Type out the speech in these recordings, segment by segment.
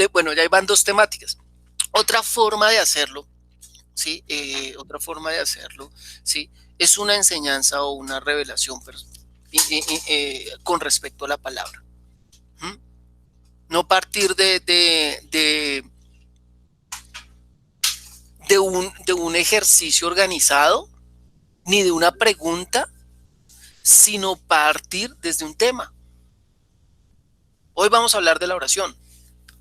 bueno, ya van dos temáticas. Otra forma de hacerlo, ¿sí? Otra forma de hacerlo, ¿sí? Es una enseñanza o una revelación con respecto a la palabra. ¿Mm? No partir de un ejercicio organizado, ni de una pregunta, sino partir desde un tema. Hoy vamos a hablar de la oración.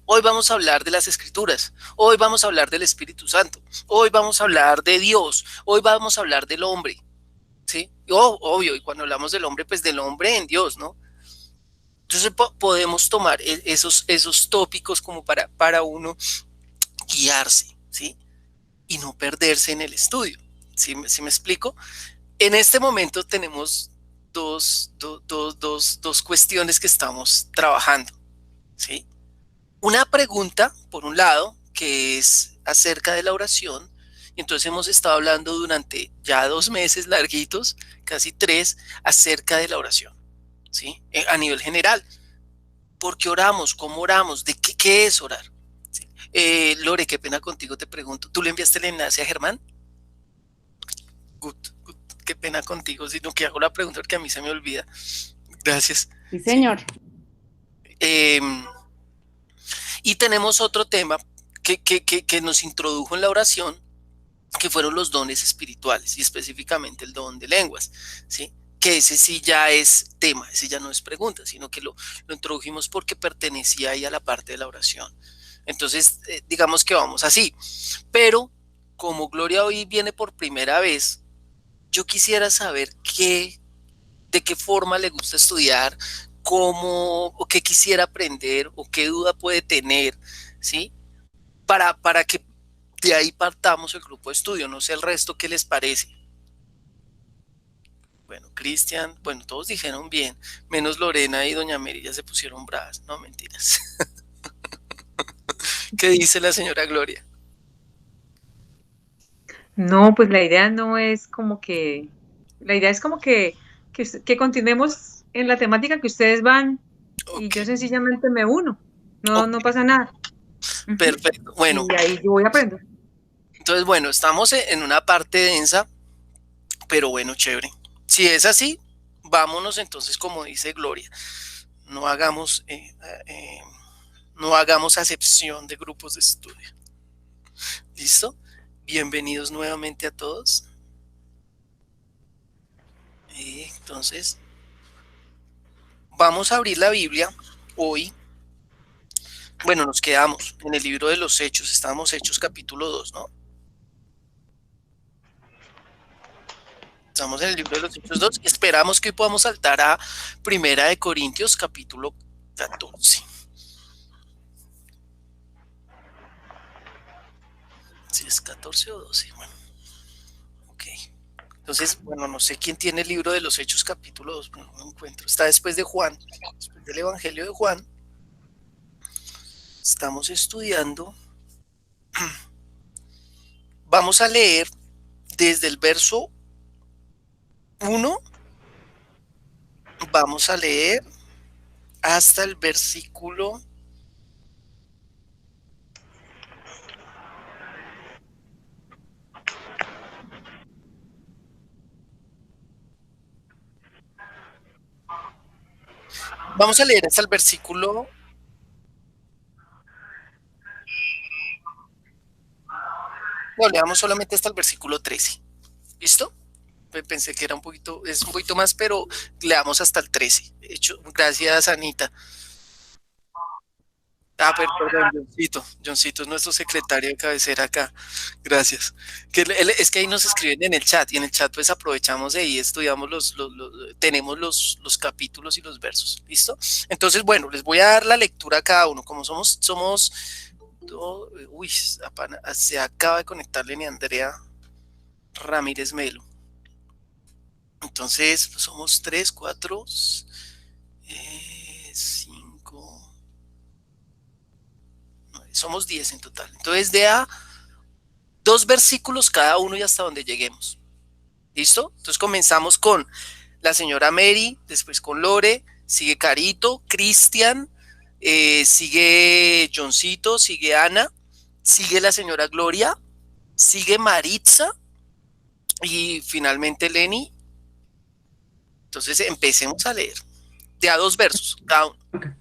Hoy vamos a hablar de las escrituras. Hoy vamos a hablar del Espíritu Santo. Hoy vamos a hablar de Dios. Hoy vamos a hablar del hombre. ¿Sí? Obvio, y cuando hablamos del hombre, pues del hombre en Dios, ¿no? Entonces podemos tomar esos tópicos como para uno guiarse, ¿sí? Y no perderse en el estudio. ¿Sí me explico? En este momento tenemos dos cuestiones que estamos trabajando, ¿sí? Una pregunta, por un lado, que es acerca de la oración. Entonces hemos estado hablando durante ya 2 meses larguitos, casi 3, acerca de la oración, ¿sí? A nivel general. ¿Por qué oramos? ¿Cómo oramos? ¿De qué es orar? ¿Sí? Lore, qué pena contigo, te pregunto. ¿Tú le enviaste el enlace a Germán? Good, good. Qué pena contigo, sino que hago la pregunta porque a mí se me olvida. Gracias. Sí, señor. Sí. Eh, y tenemos otro tema que nos introdujo en la oración, que fueron los dones espirituales y específicamente el don de lenguas, ¿sí? Que ese sí ya es tema, ese ya no es pregunta, sino que lo introdujimos porque pertenecía ahí a la parte de la oración. Entonces, digamos que vamos así. Pero como Gloria hoy viene por primera vez, yo quisiera saber de qué forma le gusta estudiar, cómo, o qué quisiera aprender, o qué duda puede tener, ¿sí? Para que de ahí partamos el grupo de estudio, no sé el resto qué les parece. Bueno, Cristian, bueno, todos dijeron bien, menos Lorena y Doña Mary ya se pusieron bravas, no mentiras. ¿Qué dice la señora Gloria? No, pues la idea no es como que, la idea es como que continuemos en la temática que ustedes van y Ok, yo sencillamente me uno. No, ok, no pasa nada. Ujú. perfecto. Bueno, Y ahí yo voy a aprender. entonces, bueno, estamos en una parte densa, pero bueno, chévere. Si es así, vámonos entonces, como dice Gloria, no hagamos, eh, no hagamos acepción de grupos de estudio. ¿Listo? Bienvenidos nuevamente a todos. Entonces, vamos a abrir la Biblia hoy. Bueno, nos quedamos en el libro de los Hechos, estábamos Hechos capítulo 2, ¿no? Estamos en el libro de los Hechos 2 y esperamos que hoy podamos saltar a Primera de Corintios capítulo 14. Si es 14 o 12, bueno, ok. Entonces, bueno, no sé quién tiene el libro de los Hechos capítulo 2, bueno, no encuentro. Está después de Juan, después del Evangelio de Juan. Estamos estudiando. Vamos a leer desde el verso 1, vamos a leer hasta el versículo. Vamos a leer hasta el versículo. No, leamos solamente hasta el versículo 13. ¿Listo? Pensé que era es un poquito más, pero leamos hasta el 13. Hecho, gracias, Anita. Ah, perdón, Johncito es nuestro secretario de cabecera acá. Gracias. Es que ahí nos escriben en el chat y en el chat pues aprovechamos de ahí, estudiamos tenemos los capítulos y los versos. ¿Listo? Entonces, bueno, les voy a dar la lectura a cada uno. Como uy, se acaba de conectar Lenny Andrea Ramírez Melo. Entonces, pues somos 3, 4, 5, somos 10 en total. Entonces, de a 2 versículos cada uno y hasta donde lleguemos. ¿Listo? Entonces comenzamos con la señora Mary, después con Lore, sigue Carito, Cristian, sigue Johncito, sigue Ana, sigue la señora Gloria, sigue Maritza y finalmente Lenny. Entonces empecemos a leer de a 2 versos cada uno. Okay.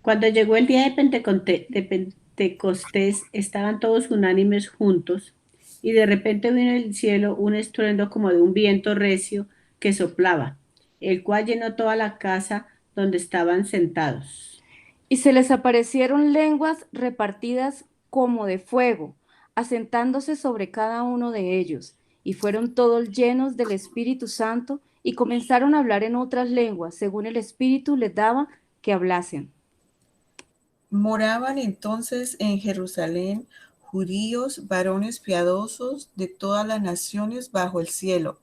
Cuando llegó el día de Pentecostés, estaban todos unánimes juntos, y de repente vino del cielo un estruendo como de un viento recio que soplaba, el cual llenó toda la casa donde estaban sentados. Y se les aparecieron lenguas repartidas como de fuego, asentándose sobre cada uno de ellos, y fueron todos llenos del Espíritu Santo, y comenzaron a hablar en otras lenguas, según el Espíritu les daba que hablasen. Moraban entonces en Jerusalén judíos, varones piadosos de todas las naciones bajo el cielo.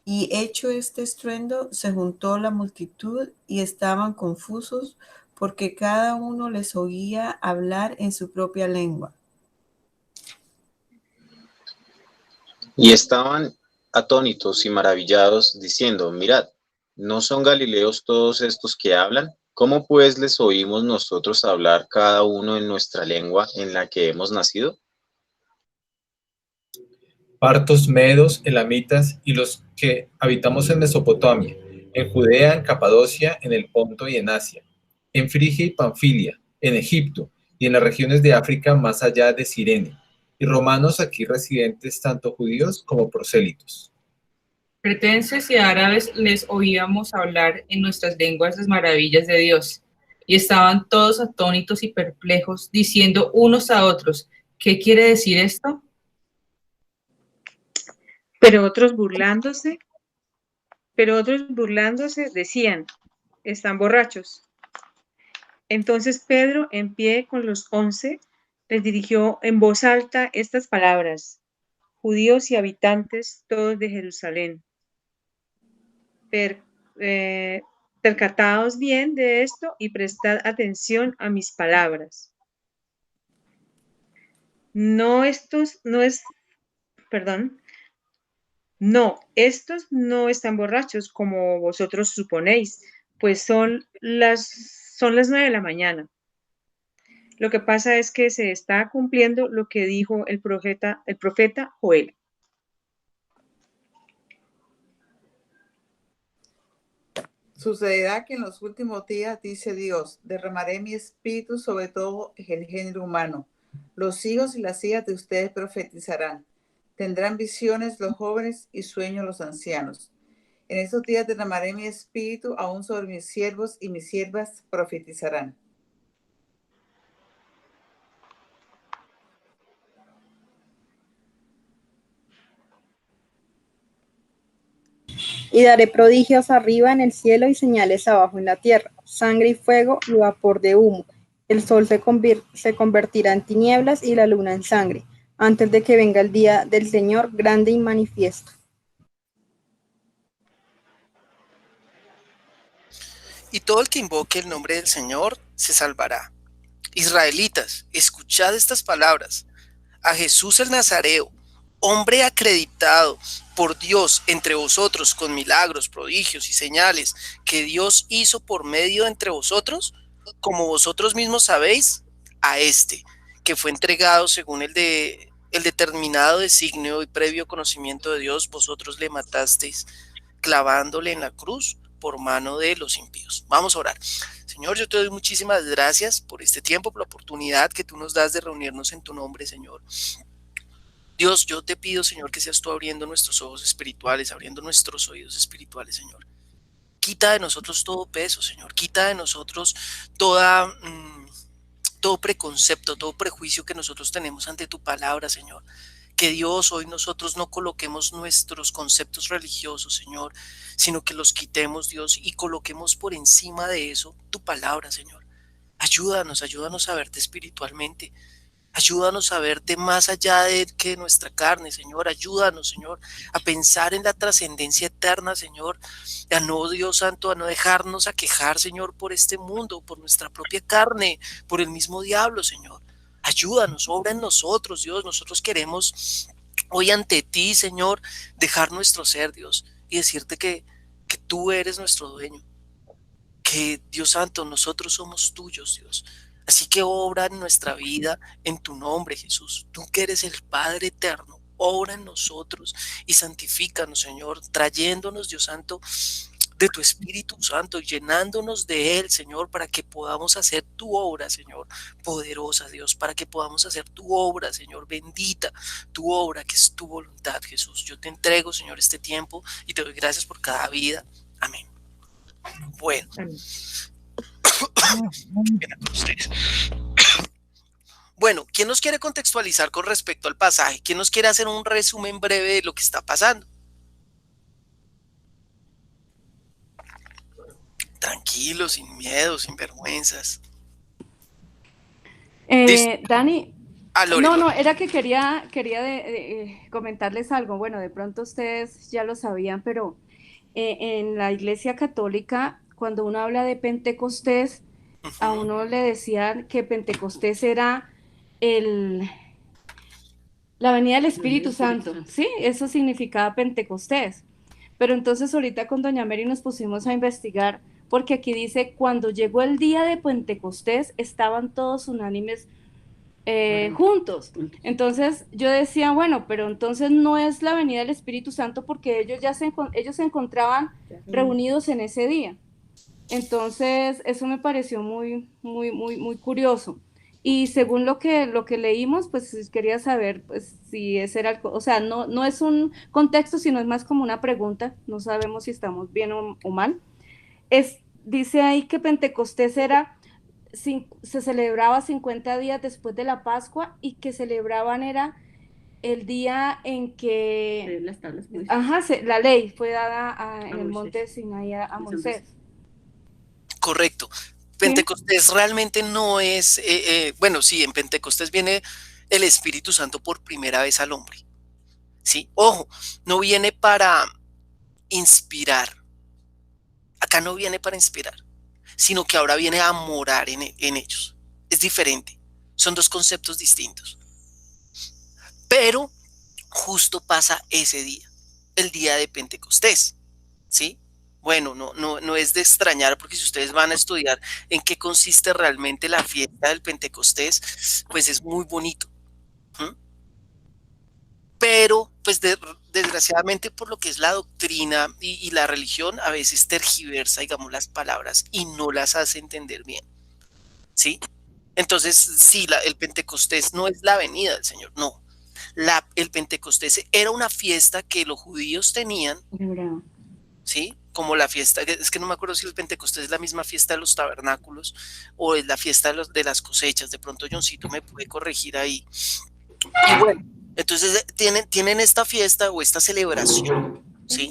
Y hecho este estruendo, se juntó la multitud y estaban confusos, porque cada uno les oía hablar en su propia lengua. Y estaban atónitos y maravillados, diciendo: mirad, ¿no son galileos todos estos que hablan? ¿Cómo pues les oímos nosotros hablar cada uno en nuestra lengua en la que hemos nacido? Partos, medos, elamitas y los que habitamos en Mesopotamia, en Judea, en Capadocia, en el Ponto y en Asia, en Frigia y Panfilia, en Egipto y en las regiones de África más allá de Cirene, y romanos aquí residentes, tanto judíos como prosélitos. Cretenses y árabes les oíamos hablar en nuestras lenguas las maravillas de Dios, y estaban todos atónitos y perplejos, diciendo unos a otros: ¿qué quiere decir esto? Pero otros burlándose decían: están borrachos. Entonces Pedro, en pie con los 11, les dirigió en voz alta estas palabras: judíos y habitantes todos de Jerusalén, percataos bien de esto y prestad atención a mis palabras. No, estos no están borrachos como vosotros suponéis, pues son las 9 de la mañana. Lo que pasa es que se está cumpliendo lo que dijo el profeta Joel. Sucederá que en los últimos días, dice Dios, derramaré mi espíritu sobre todo el género humano. Los hijos y las hijas de ustedes profetizarán. Tendrán visiones los jóvenes y sueños los ancianos. En esos días derramaré mi espíritu aún sobre mis siervos, y mis siervas profetizarán. Y daré prodigios arriba en el cielo y señales abajo en la tierra, sangre y fuego y vapor de humo. El sol se convertirá en tinieblas y la luna en sangre, antes de que venga el día del Señor grande y manifiesto. Y todo el que invoque el nombre del Señor se salvará. Israelitas, escuchad estas palabras. A Jesús el Nazareo, hombre acreditado por Dios entre vosotros con milagros, prodigios y señales que Dios hizo por medio entre vosotros, como vosotros mismos sabéis, a este, que fue entregado según el determinado designio y previo conocimiento de Dios, vosotros le matasteis clavándole en la cruz por mano de los impíos. Vamos a orar. Señor, yo te doy muchísimas gracias por este tiempo, por la oportunidad que tú nos das de reunirnos en tu nombre, Señor. Dios, yo te pido, Señor, que seas tú abriendo nuestros ojos espirituales, abriendo nuestros oídos espirituales, Señor. Quita de nosotros todo peso, Señor. Quita de nosotros todo preconcepto, todo prejuicio que nosotros tenemos ante tu palabra, Señor. Que Dios, hoy nosotros no coloquemos nuestros conceptos religiosos, Señor, sino que los quitemos, Dios, y coloquemos por encima de eso tu palabra, Señor. Ayúdanos a verte espiritualmente. Ayúdanos a verte más allá de que nuestra carne, Señor. Ayúdanos, Señor, a pensar en la trascendencia eterna, Señor. A no, Dios Santo, a no dejarnos aquejar, Señor, por este mundo, por nuestra propia carne, por el mismo diablo, Señor. Ayúdanos, obra en nosotros, Dios. Nosotros queremos hoy ante ti, Señor, dejar nuestro ser, Dios, y decirte que tú eres nuestro dueño. que, Dios santo, nosotros somos tuyos, Dios. Así que obra en nuestra vida en tu nombre, Jesús. Tú que eres el Padre eterno, obra en nosotros y santifícanos, Señor, trayéndonos, Dios santo, de tu Espíritu Santo, llenándonos de Él, Señor, para que podamos hacer tu obra, Señor, poderosa, Dios, para que podamos hacer tu obra, Señor, bendita, tu obra que es tu voluntad, Jesús. Yo te entrego, Señor, este tiempo y te doy gracias por cada vida. Amén. Bueno. Amén. Pena con ustedes. Bueno, ¿quién nos quiere contextualizar con respecto al pasaje? ¿Quién nos quiere hacer un resumen breve de lo que está pasando? Tranquilo, sin miedo, sin vergüenzas. Dani, Lore, no, era que quería comentarles algo. Bueno, de pronto ustedes ya lo sabían, pero en la Iglesia Católica, cuando uno habla de Pentecostés, a uno le decían que Pentecostés era la venida del Espíritu Santo, ¿sí? Eso significaba Pentecostés. Pero entonces ahorita con doña Mary nos pusimos a investigar, porque aquí dice, cuando llegó el día de Pentecostés, estaban todos unánimes juntos. Entonces yo decía, bueno, pero entonces no es la venida del Espíritu Santo, porque ellos se encontraban reunidos en ese día. Entonces eso me pareció muy curioso. Y según lo que leímos, pues quería saber pues, si ese era o sea, no es un contexto, sino es más como una pregunta. No sabemos si estamos bien o mal. Dice ahí que Pentecostés se celebraba 50 días después de la Pascua, y que celebraban era el día en que la ley fue dada en el monte Sinaí a Moisés. Correcto. Pentecostés realmente no es, bueno, sí, en Pentecostés viene el Espíritu Santo por primera vez al hombre. ¿Sí? Ojo, no viene para inspirar. Acá no viene para inspirar, sino que ahora viene a morar en ellos. Es diferente. Son dos conceptos distintos. Pero justo pasa ese día, el día de Pentecostés. ¿Sí? Bueno, no es de extrañar, porque si ustedes van a estudiar en qué consiste realmente la fiesta del Pentecostés, pues es muy bonito. Pero, pues desgraciadamente, por lo que es la doctrina y la religión, a veces tergiversa, digamos, las palabras y no las hace entender bien. ¿Sí? Entonces, sí, el Pentecostés no es la venida del Señor, no. El Pentecostés era una fiesta que los judíos tenían, ¿sí? Como la fiesta, es que no me acuerdo si el Pentecostés es la misma fiesta de los tabernáculos o es la fiesta de las cosechas. De pronto Johncito me puede corregir ahí. Y bueno, entonces tienen esta fiesta o esta celebración, ¿sí?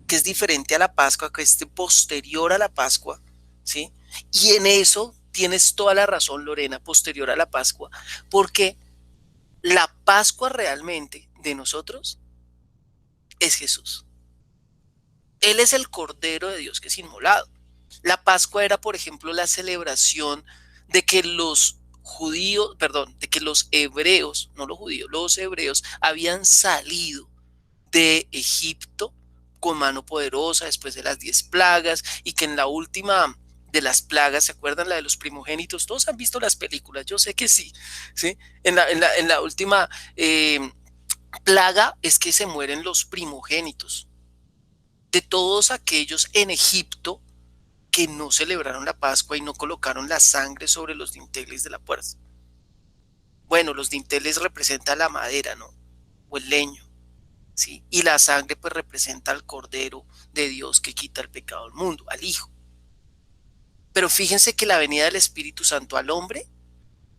Que es diferente a la Pascua, que es posterior a la Pascua, ¿sí? Y en eso tienes toda la razón, Lorena, posterior a la Pascua, porque la Pascua realmente de nosotros es Jesús. Él es el Cordero de Dios que es inmolado. La Pascua era, por ejemplo, la celebración de que los hebreos, no los judíos, los hebreos habían salido de Egipto con mano poderosa después de las 10 plagas, y que en la última de las plagas, ¿se acuerdan? La de los primogénitos. Todos han visto las películas, yo sé que sí, ¿sí? En la última plaga es que se mueren los primogénitos de todos aquellos en Egipto que no celebraron la Pascua y no colocaron la sangre sobre los dinteles de la puerta. Bueno, los dinteles representan la madera, ¿no? O el leño, ¿sí? Y la sangre pues representa al Cordero de Dios que quita el pecado del mundo, al Hijo. Pero fíjense que la venida del Espíritu Santo al hombre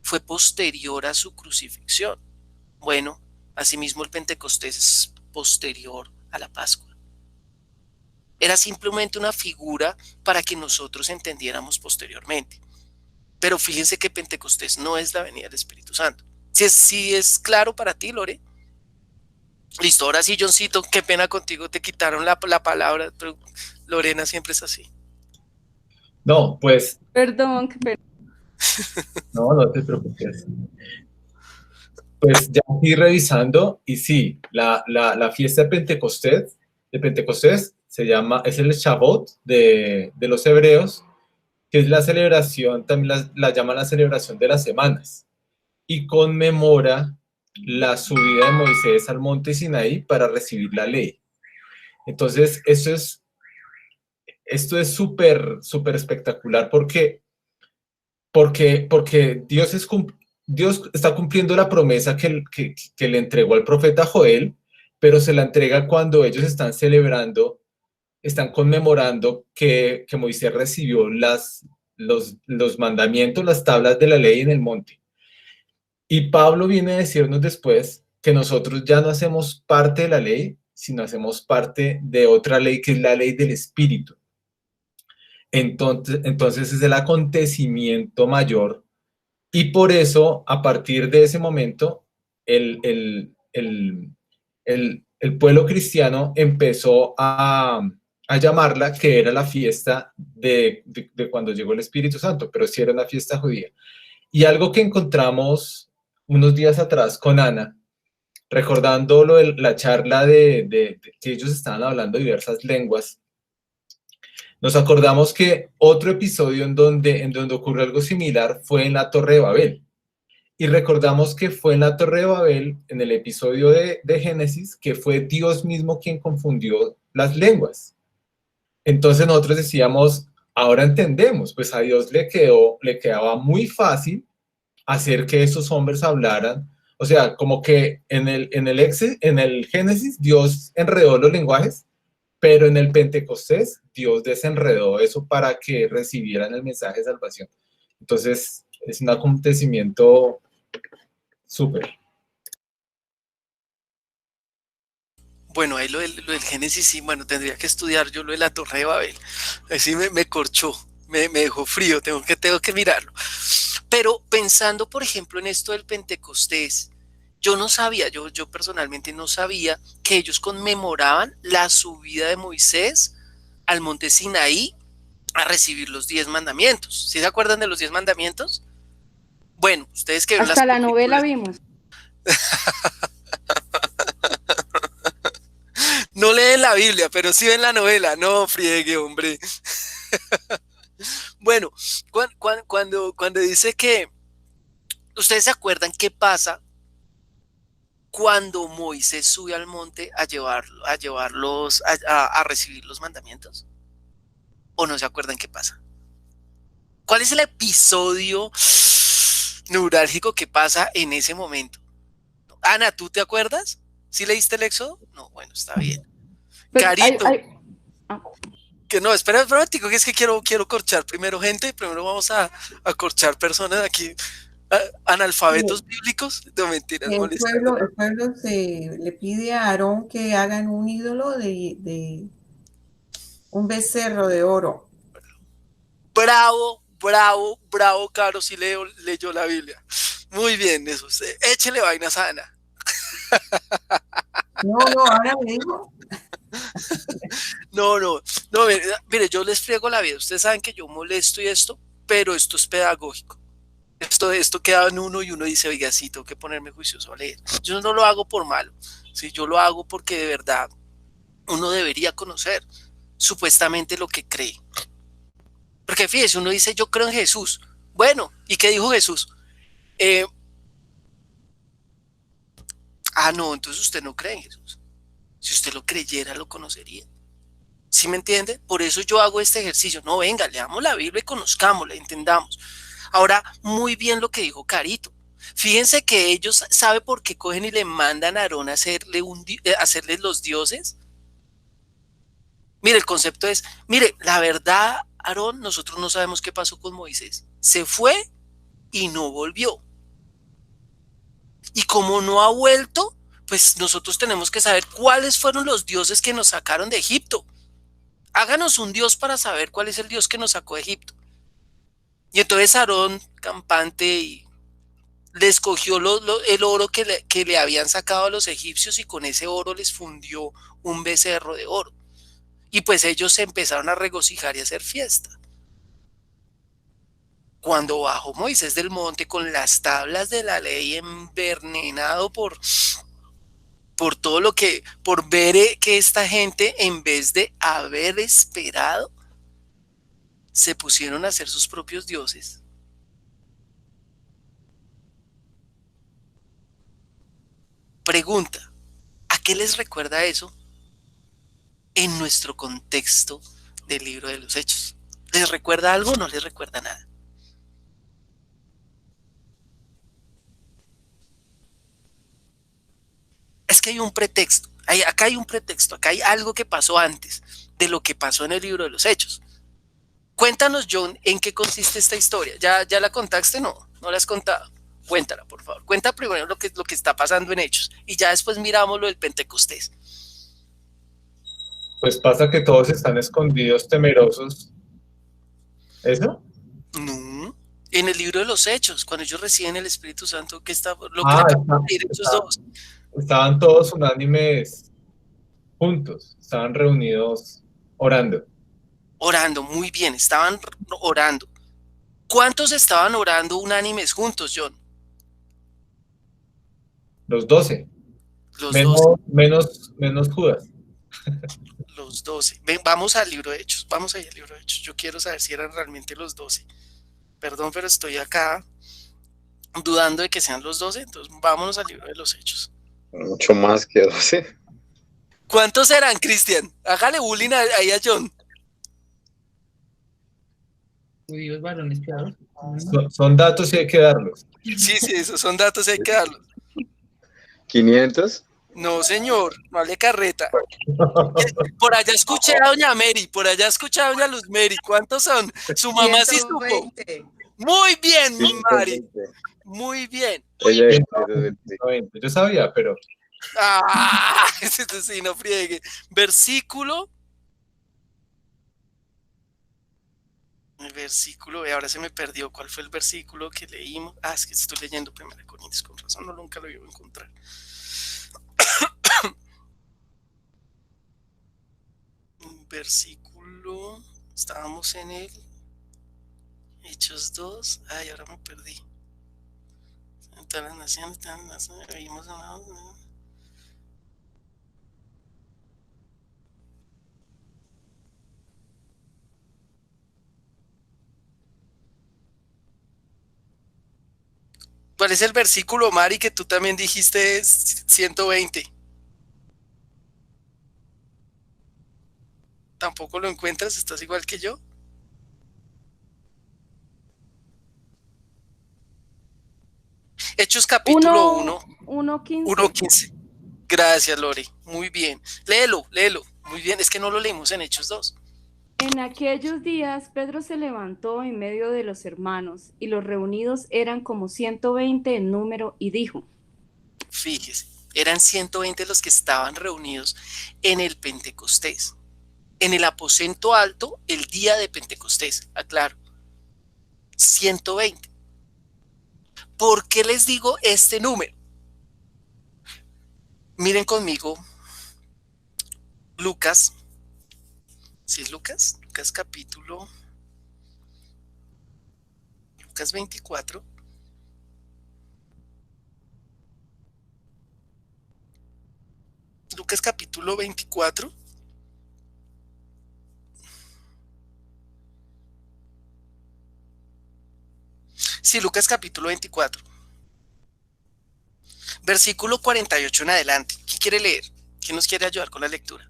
fue posterior a su crucifixión. Bueno, asimismo el Pentecostés es posterior a la Pascua. Era simplemente una figura para que nosotros entendiéramos posteriormente. Pero fíjense que Pentecostés no es la venida del Espíritu Santo. ¿Sí es claro para ti, Lore? Listo, ahora sí, Johncito, qué pena contigo, te quitaron la palabra, pero Lorena siempre es así. No, pues... Perdón, qué pena. No te preocupes. Pues ya fui revisando y sí, la fiesta de Pentecostés se llama, es el Shavuot de los hebreos, que es la celebración, también la llaman la celebración de las semanas, y conmemora la subida de Moisés al monte Sinaí para recibir la ley. Entonces, esto es súper, súper espectacular porque Dios está cumpliendo la promesa que le entregó al profeta Joel, pero se la entrega cuando ellos están celebrando, están conmemorando que Moisés recibió los mandamientos, las tablas de la ley en el monte. Y Pablo viene a decirnos después que nosotros ya no hacemos parte de la ley, sino hacemos parte de otra ley, que es la ley del Espíritu. Entonces es el acontecimiento mayor, y por eso, a partir de ese momento, el pueblo cristiano empezó a llamarla, que era la fiesta de cuando llegó el Espíritu Santo, pero sí era una fiesta judía. Y algo que encontramos unos días atrás con Ana, recordando la charla de que ellos estaban hablando diversas lenguas, nos acordamos que otro episodio en donde ocurrió algo similar fue en la Torre de Babel. Y recordamos que fue en la Torre de Babel, en el episodio de Génesis, que fue Dios mismo quien confundió las lenguas. Entonces nosotros decíamos, ahora entendemos, pues a Dios le quedaba muy fácil hacer que esos hombres hablaran. O sea, como que en el Génesis Dios enredó los lenguajes, pero en el Pentecostés Dios desenredó eso para que recibieran el mensaje de salvación. Entonces es un acontecimiento súper. Bueno, ahí lo del Génesis, sí, bueno, tendría que estudiar yo lo de la Torre de Babel. Así me corchó, me dejó frío, tengo que mirarlo. Pero pensando, por ejemplo, en esto del Pentecostés, yo no sabía, yo personalmente no sabía que ellos conmemoraban la subida de Moisés al monte Sinaí a recibir los 10 mandamientos. ¿Sí se acuerdan de los 10 mandamientos? Bueno, ustedes que ven hasta la novela vimos. No leen la Biblia, pero sí ven la novela. No friegue, hombre. Bueno, cuando dice que, ¿ustedes se acuerdan qué pasa cuando Moisés sube al monte a llevarlos a recibir los mandamientos? ¿O no se acuerdan qué pasa? ¿Cuál es el episodio neurálgico que pasa en ese momento? Ana, ¿tú te acuerdas? ¿Sí leíste el Éxodo? No, bueno, está bien. Pues, Carito. Que no, espera un momentico, que es que quiero corchar primero gente, primero vamos a corchar personas aquí, analfabetos bíblicos. No, mentiras, El pueblo le pide a Aarón que hagan un ídolo de un becerro de oro. Bravo, Caro, si leyó la Biblia. Muy bien, eso. Échele vainas a Ana. No, ahora me digo. No, mire, yo les friego la vida. Ustedes saben que yo molesto y esto, pero esto es pedagógico. Esto queda en uno y uno dice, oiga, sí, tengo que ponerme juicioso a leer. Yo no lo hago por malo, ¿sí? Yo lo hago porque de verdad uno debería conocer supuestamente lo que cree. Porque fíjese, uno dice, yo creo en Jesús. Bueno, ¿y qué dijo Jesús? No, entonces usted no cree en Jesús. Si usted lo creyera, lo conocería. ¿Sí me entiende? Por eso yo hago este ejercicio. No, venga, leamos la Biblia y conozcámosla, entendamos. Ahora, muy bien lo que dijo Carito. Fíjense que ellos, ¿sabe por qué cogen y le mandan a Aarón a hacerles los dioses? Mire, el concepto es, mire, la verdad, Aarón, nosotros no sabemos qué pasó con Moisés. Se fue y no volvió. Y como no ha vuelto, pues nosotros tenemos que saber cuáles fueron los dioses que nos sacaron de Egipto. Háganos un dios para saber cuál es el dios que nos sacó de Egipto. Y entonces Aarón, campante, le escogió el oro que le habían sacado a los egipcios y con ese oro les fundió un becerro de oro. Y pues ellos se empezaron a regocijar y a hacer fiesta. Cuando bajó Moisés del monte con las tablas de la ley, envenenado por todo por ver que esta gente, en vez de haber esperado, se pusieron a hacer sus propios dioses. Pregunta, ¿a qué les recuerda eso en nuestro contexto del libro de los Hechos? ¿Les recuerda algo o no les recuerda nada? Es que hay un pretexto, acá hay un pretexto, acá hay algo que pasó antes de lo que pasó en el libro de los Hechos. Cuéntanos, John, ¿en qué consiste esta historia? ¿Ya la contaste? No la has contado. Cuéntala, por favor. Cuenta primero lo que está pasando en Hechos y ya después miramos lo del Pentecostés. Pues pasa que todos están escondidos, temerosos. ¿Eso? No, en el libro de los Hechos, cuando ellos reciben el Espíritu Santo, que está lo que Ah, acabamos de leer, Hechos 2. Estaban todos unánimes juntos, estaban reunidos orando. Orando, muy bien, estaban orando. ¿Cuántos estaban orando unánimes juntos, John? Los 12. Los 12. Menos Judas. Los 12. Ven, vamos al libro de Hechos. Vamos ahí al libro de Hechos. Yo quiero saber si eran realmente los 12. Perdón, pero estoy acá dudando de que sean los 12. Entonces, vámonos al libro de los Hechos. Mucho más que 12. ¿Cuántos eran, Cristian? Hágale bullying ahí a John. Judíos varones piadosos. Son datos y hay que darlos. Sí, esos son datos, hay que darlos. ¿500? No, señor, no hable carreta. Por allá escuché a doña Mary, por allá escuché a doña Luz Mary. ¿Cuántos son? Su mamá sí supo. 120. Muy bien, mi Mari. 120. Muy bien. Ella es 120. Yo sabía, pero Sí, no friegue. Versículo. El versículo, ahora se me perdió. ¿Cuál fue el versículo que leímos? Es que estoy leyendo 1 Corintios, con razón, nunca lo iba a encontrar. Versículo, estábamos en el Hechos 2. Ahora me perdí. Todas las naciones, oímos una... ¿Cuál es el versículo, Mari, que tú también dijiste 120? ¿Tampoco lo encuentras? ¿Estás igual que yo? Hechos capítulo 1. 1:15. 1:15. Gracias, Lore. Muy bien. Léelo. Muy bien, es que no lo leímos en Hechos 2. En aquellos días Pedro se levantó en medio de los hermanos, y los reunidos eran como 120 en número, y dijo: Fíjese, eran 120 los que estaban reunidos en el Pentecostés, en el aposento alto, el día de Pentecostés, aclaro. 120. ¿Por qué les digo este número? Miren conmigo Lucas. ¿Sí es Lucas? Lucas capítulo... Lucas 24. Lucas capítulo 24. Sí, Lucas capítulo 24. Versículo 48 en adelante. ¿Quién quiere leer? ¿Quién nos quiere ayudar con la lectura?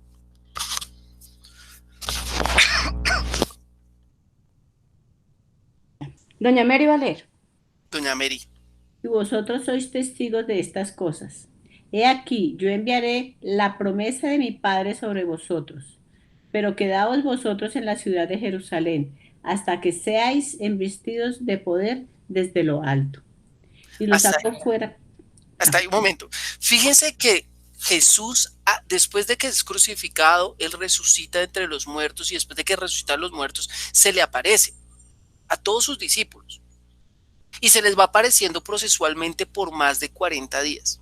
Doña Mary va a leer. Doña Mary. Y vosotros sois testigos de estas cosas. He aquí, yo enviaré la promesa de mi Padre sobre vosotros, pero quedaos vosotros en la ciudad de Jerusalén, hasta que seáis embestidos de poder desde lo alto. Y los sacó fuera. Hasta ahí un momento. Fíjense que Jesús, después de que es crucificado, Él resucita entre los muertos, y después de que resucita a los muertos, se le aparece a todos sus discípulos. Y se les va apareciendo procesualmente por más de 40 días.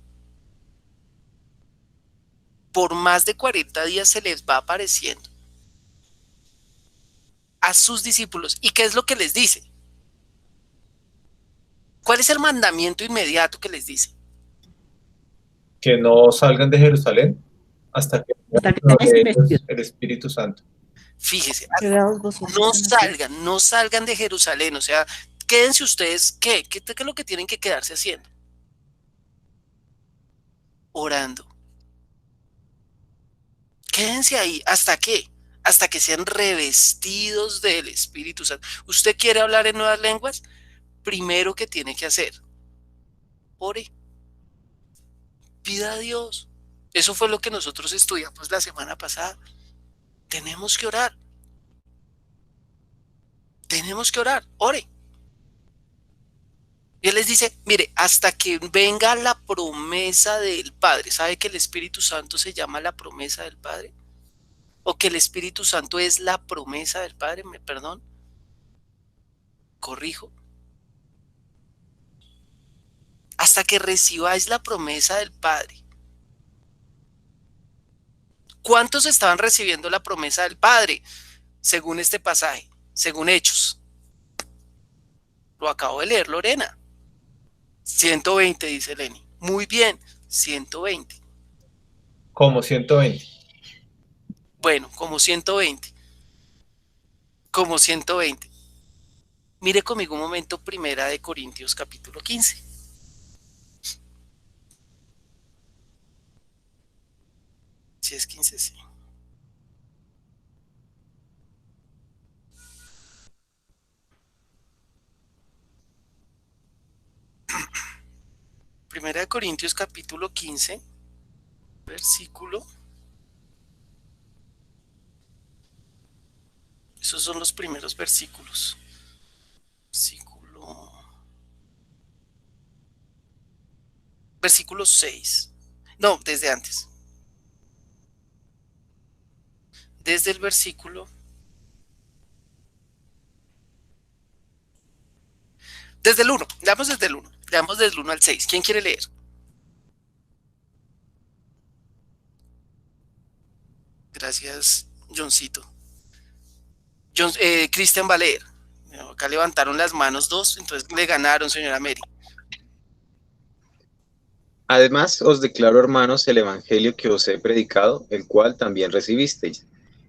Por más de 40 días se les va apareciendo a sus discípulos. ¿Y qué es lo que les dice? ¿Cuál es el mandamiento inmediato que les dice? que no salgan de Jerusalén hasta que Hasta que seáis ellos investidos. el Espíritu Santo. Fíjese, Quedaos vosotros en la tierra. no salgan de Jerusalén, o sea, quédense ustedes, ¿qué es lo que tienen que quedarse haciendo? Orando. Quédense ahí, ¿hasta qué? Hasta que sean revestidos del Espíritu Santo. ¿Usted quiere hablar en nuevas lenguas? Primero que tiene que hacer, ore, pida a Dios. Eso fue lo que nosotros estudiamos la semana pasada. Tenemos que orar. Tenemos que orar, ore. Y él les dice, mire, hasta que venga la promesa del Padre. ¿Sabe que el Espíritu Santo se llama la promesa del Padre? ¿O que el Espíritu Santo es la promesa del Padre? Perdón. Corrijo. Hasta que recibáis la promesa del Padre. ¿Cuántos estaban recibiendo la promesa del Padre? Según este pasaje, según Hechos. Lo acabo de leer, Lorena. 120, dice Lenny. Muy bien, 120. Como 120. Bueno, como 120. Como 120. Mire conmigo un momento, Primera de Corintios, capítulo 15. Si es 15, sí. Primera de Corintios, capítulo 15, versículo. Esos son los primeros versículos. Versículo 6. No, desde antes. Desde el versículo. Desde el 1. Leamos desde el 1. Leamos desde el 1 al 6. ¿Quién quiere leer? Gracias, Johncito. Cristian va a leer. Acá levantaron las manos dos, entonces le ganaron, señora Mary. Además, os declaro, hermanos, el evangelio que os he predicado, el cual también recibisteis,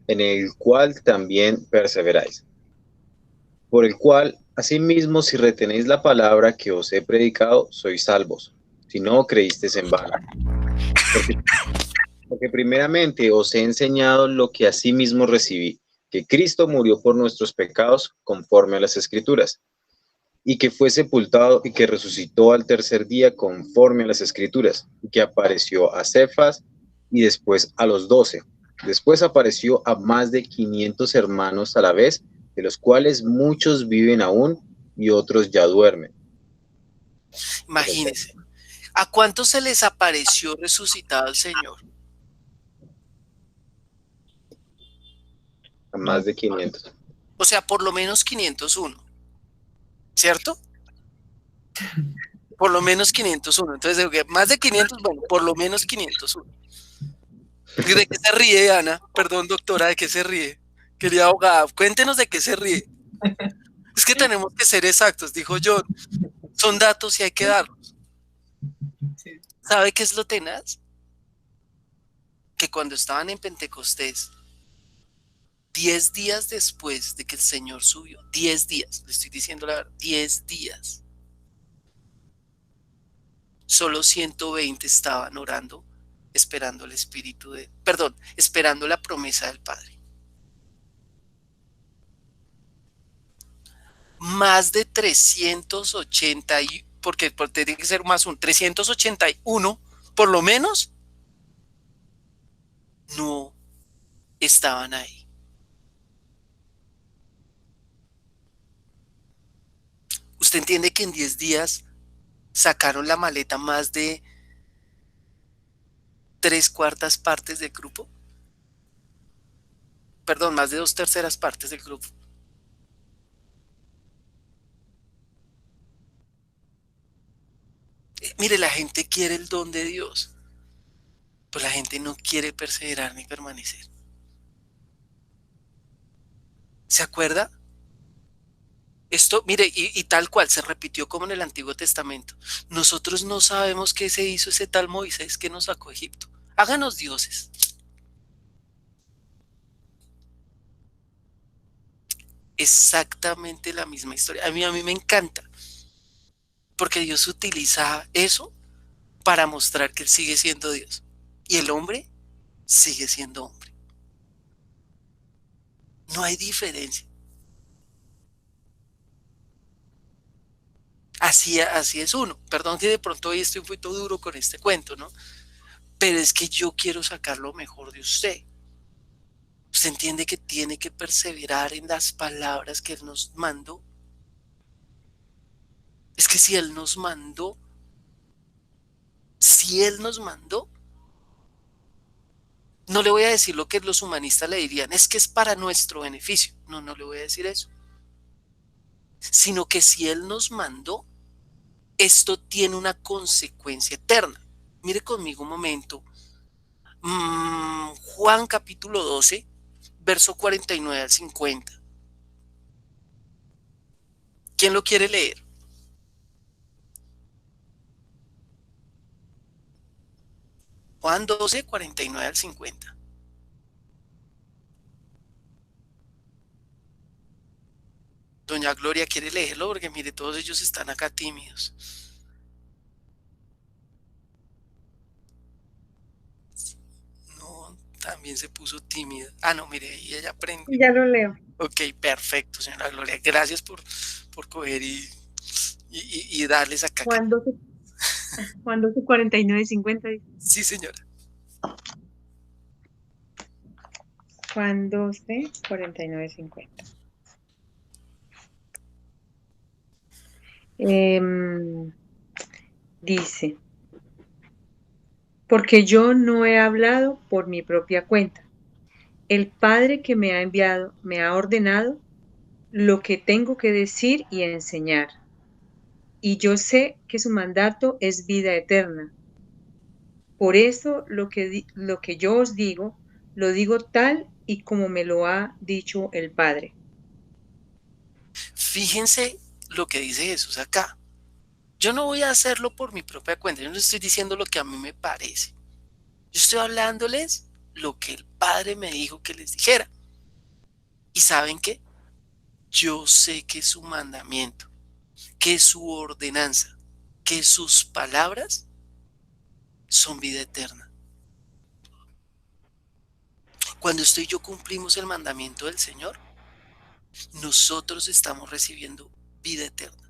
en el cual también perseveráis. Por el cual, asimismo, si retenéis la palabra que os he predicado, sois salvos, si no creísteis en vano. Porque primeramente os he enseñado lo que asimismo recibí, que Cristo murió por nuestros pecados conforme a las Escrituras, y que fue sepultado y que resucitó al tercer día conforme a las Escrituras, y que apareció a Cefas y después a los 12. Después apareció a más de 500 hermanos a la vez, de los cuales muchos viven aún y otros ya duermen. Imagínense, ¿a cuántos se les apareció resucitado el Señor? A más de 500. O sea, por lo menos 501. ¿Cierto? Por lo menos 501. Entonces, más de 500, bueno, por lo menos 501. ¿De qué se ríe, Ana? Perdón, doctora, ¿de qué se ríe? Querida abogada, cuéntenos de qué se ríe. Es que tenemos que ser exactos, dijo John. Son datos y hay que darlos. ¿Sabe qué es lo tenaz? Que cuando estaban en Pentecostés, 10 días después de que el Señor subió, 10 días, le estoy diciendo la verdad, 10 días, solo 120 estaban orando, esperando el Espíritu esperando la promesa del Padre. Más de 380, porque tiene que ser más 381, por lo menos, no estaban ahí. ¿Usted entiende que en 10 días sacaron la maleta más de 3/4 partes del grupo? Perdón, más de 2/3 partes del grupo. Mire, la gente quiere el don de Dios, pero la gente no quiere perseverar ni permanecer. ¿Se acuerda? Esto, mire, y tal cual se repitió como en el Antiguo Testamento. Nosotros no sabemos qué se hizo ese tal Moisés que nos sacó a Egipto. Háganos dioses. exactamente la misma historia. A mí me encanta, porque Dios utiliza eso para mostrar que Él sigue siendo Dios. Y el hombre sigue siendo hombre. No hay diferencia. Así es uno. Perdón que de pronto hoy estoy un poquito duro con este cuento, ¿no? Pero es que yo quiero sacar lo mejor de usted. Usted entiende que tiene que perseverar en las palabras que Él nos mandó. Es que si Él nos mandó, no le voy a decir lo que los humanistas le dirían, es que es para nuestro beneficio. No, no le voy a decir eso. Sino que si Él nos mandó, esto tiene una consecuencia eterna. Mire conmigo un momento. Juan capítulo 12, verso 49 al 50. ¿Quién lo quiere leer? Juan 12, 49 al 50. Doña Gloria quiere leerlo porque mire, todos ellos están acá tímidos. No, también se puso tímida. Ah, no, mire, y ella aprende. Ya lo leo. Ok, perfecto, señora Gloria. Gracias por coger y darles acá. Juan 12, 49, 50. Sí, señora. Juan 12, 49, 50. Dice, porque yo no he hablado por mi propia cuenta. El Padre que me ha enviado me ha ordenado lo que tengo que decir y enseñar. Y yo sé que su mandato es vida eterna. Por eso lo que yo os digo, lo digo tal y como me lo ha dicho el Padre. Fíjense lo que dice Jesús acá. Yo no voy a hacerlo por mi propia cuenta. Yo no estoy diciendo lo que a mí me parece. Yo estoy hablándoles lo que el Padre me dijo que les dijera. ¿Y saben qué? Yo sé que su mandamiento, que su ordenanza, que sus palabras son vida eterna. Cuando usted y yo cumplimos el mandamiento del Señor, nosotros estamos recibiendo vida eterna.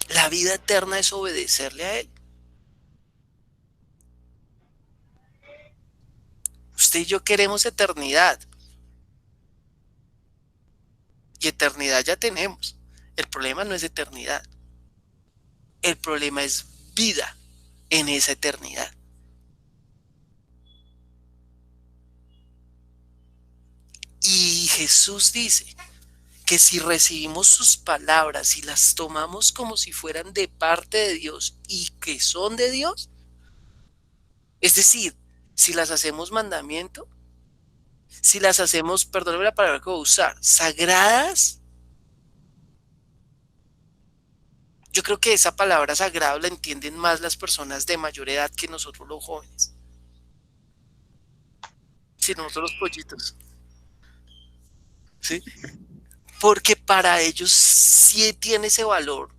La vida eterna es obedecerle a Él. Usted y yo queremos eternidad. Y eternidad ya tenemos. El problema no es eternidad. El problema es vida en esa eternidad. Y Jesús dice que si recibimos sus palabras y las tomamos como si fueran de parte de Dios y que son de Dios, es decir, si las hacemos mandamiento, si las hacemos, perdóneme la palabra que voy a usar, sagradas, yo creo que esa palabra sagrado la entienden más las personas de mayor edad que nosotros los jóvenes. Si nosotros los pollitos. ¿Sí? Porque para ellos sí tiene ese valor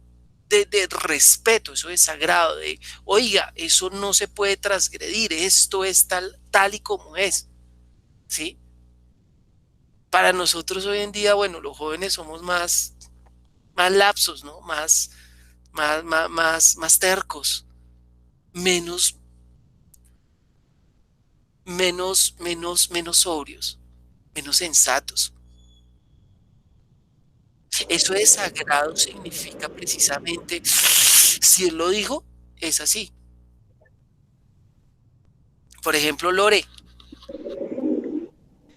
de respeto, eso es sagrado, de, oiga, eso no se puede transgredir, esto es tal y como es, ¿sí? Para nosotros hoy en día, bueno, los jóvenes somos más lapsos, ¿no? Más tercos, menos sobrios, menos sensatos. Eso de sagrado significa precisamente, si Él lo dijo, es así. Por ejemplo, Lore,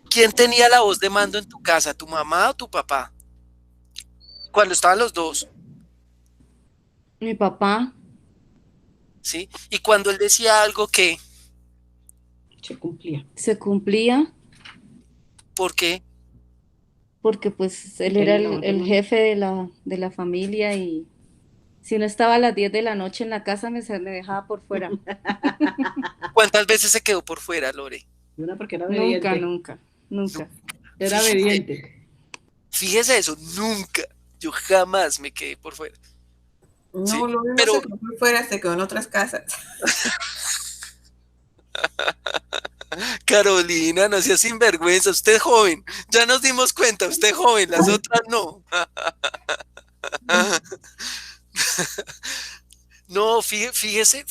¿quién tenía la voz de mando en tu casa, tu mamá o tu papá? Cuando estaban los dos. Mi papá. ¿Sí? Y cuando él decía algo que... Se cumplía. Se cumplía. ¿Por qué? Porque pues él era el jefe de la familia y si no estaba a las 10 de la noche en la casa me dejaba por fuera. ¿Cuántas veces se quedó por fuera, Lore? Una porque era obediente. Nunca. Nunca. Era obediente. Fíjese eso, nunca. Yo jamás me quedé por fuera. No, Sí, lo mismo pero se quedó por fuera, se quedó en otras casas. Carolina, no sea sinvergüenza, usted es joven, ya nos dimos cuenta, usted es joven, las otras no. No, fíjese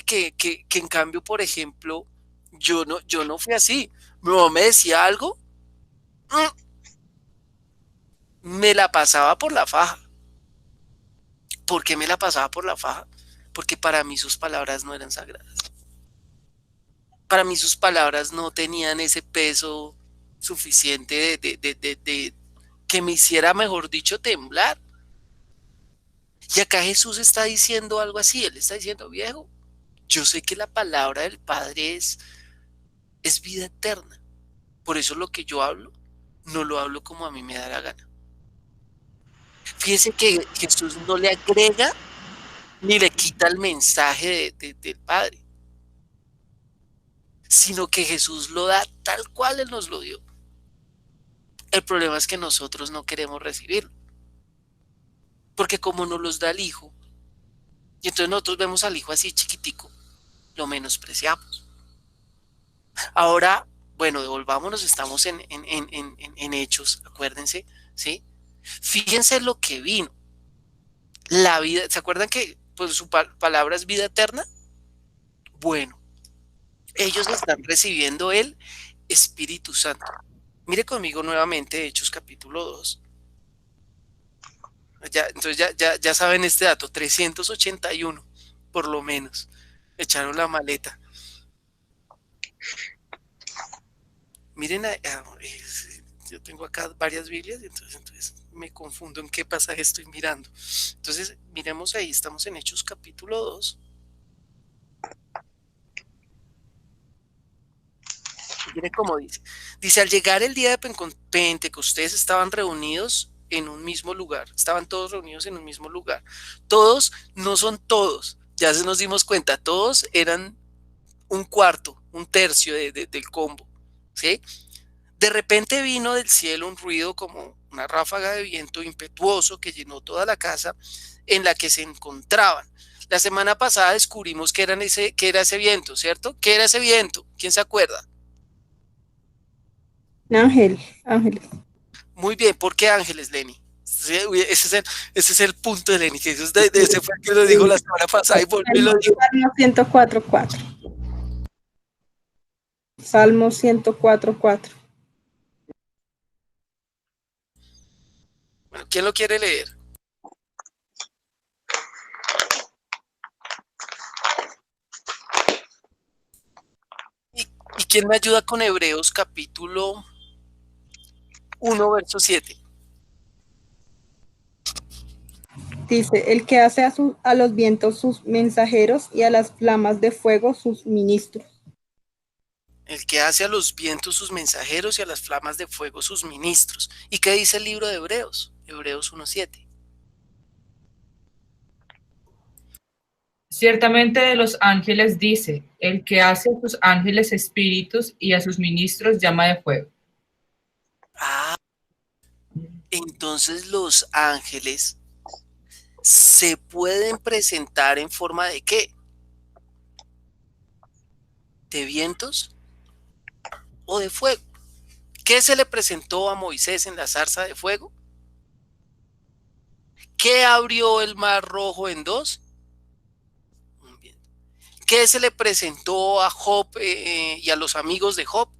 que en cambio, por ejemplo, yo no fui así. Mi mamá me decía algo, me la pasaba por la faja. ¿Por qué me la pasaba por la faja? Porque para mí sus palabras no eran sagradas. Para mí sus palabras no tenían ese peso suficiente de que me hiciera, mejor dicho, temblar. Y acá Jesús está diciendo algo así, él está diciendo, viejo, yo sé que la palabra del Padre es vida eterna. Por eso lo que yo hablo, no lo hablo como a mí me da la gana. Fíjese que Jesús no le agrega ni le quita el mensaje del Padre, sino que Jesús lo da tal cual Él nos lo dio. El problema es que nosotros no queremos recibirlo, porque como nos los da el Hijo, y entonces nosotros vemos al Hijo así chiquitico, lo menospreciamos. Ahora, bueno, devolvámonos, estamos en Hechos, acuérdense, ¿sí? Fíjense lo que vino. La vida, ¿se acuerdan que pues, su palabra es vida eterna? Bueno, ellos están recibiendo el Espíritu Santo. Mire conmigo nuevamente Hechos capítulo 2. Entonces ya saben este dato, 381, por lo menos. Echaron la maleta. Miren, yo tengo acá varias Biblias, entonces me confundo en qué pasaje estoy mirando. Entonces, miremos ahí, estamos en Hechos capítulo 2. Miren cómo dice. Dice, al llegar el día de Pentecostés estaban reunidos en un mismo lugar. Estaban todos reunidos en un mismo lugar. Todos, no son todos, ya se nos dimos cuenta, todos eran un cuarto, un tercio del combo, ¿sí? De repente vino del cielo un ruido como una ráfaga de viento impetuoso que llenó toda la casa en la que se encontraban. La semana pasada descubrimos que era ese viento, ¿cierto? ¿Qué era ese viento? ¿Quién se acuerda? Ángeles. Muy bien, ¿por qué ángeles, Lenny? Sí, ese es el punto de Lenny, que ese fue el que lo dijo la semana pasada y volvió y lo dijo. Salmo 104:4. Salmo 104:4. Bueno, ¿quién lo quiere leer? ¿Y quién me ayuda con Hebreos capítulo 1, verso 7? Dice, el que hace a los vientos sus mensajeros y a las flamas de fuego sus ministros. El que hace a los vientos sus mensajeros y a las flamas de fuego sus ministros. ¿Y qué dice el libro de Hebreos? Hebreos 1:7. Ciertamente de los ángeles dice, el que hace a sus ángeles espíritus y a sus ministros llama de fuego. Ah, entonces los ángeles se pueden presentar en forma de ¿qué? ¿De vientos o de fuego? ¿Qué se le presentó a Moisés en la zarza de fuego? ¿Qué abrió el mar rojo en dos? ¿Qué se le presentó a Job y a los amigos de Job?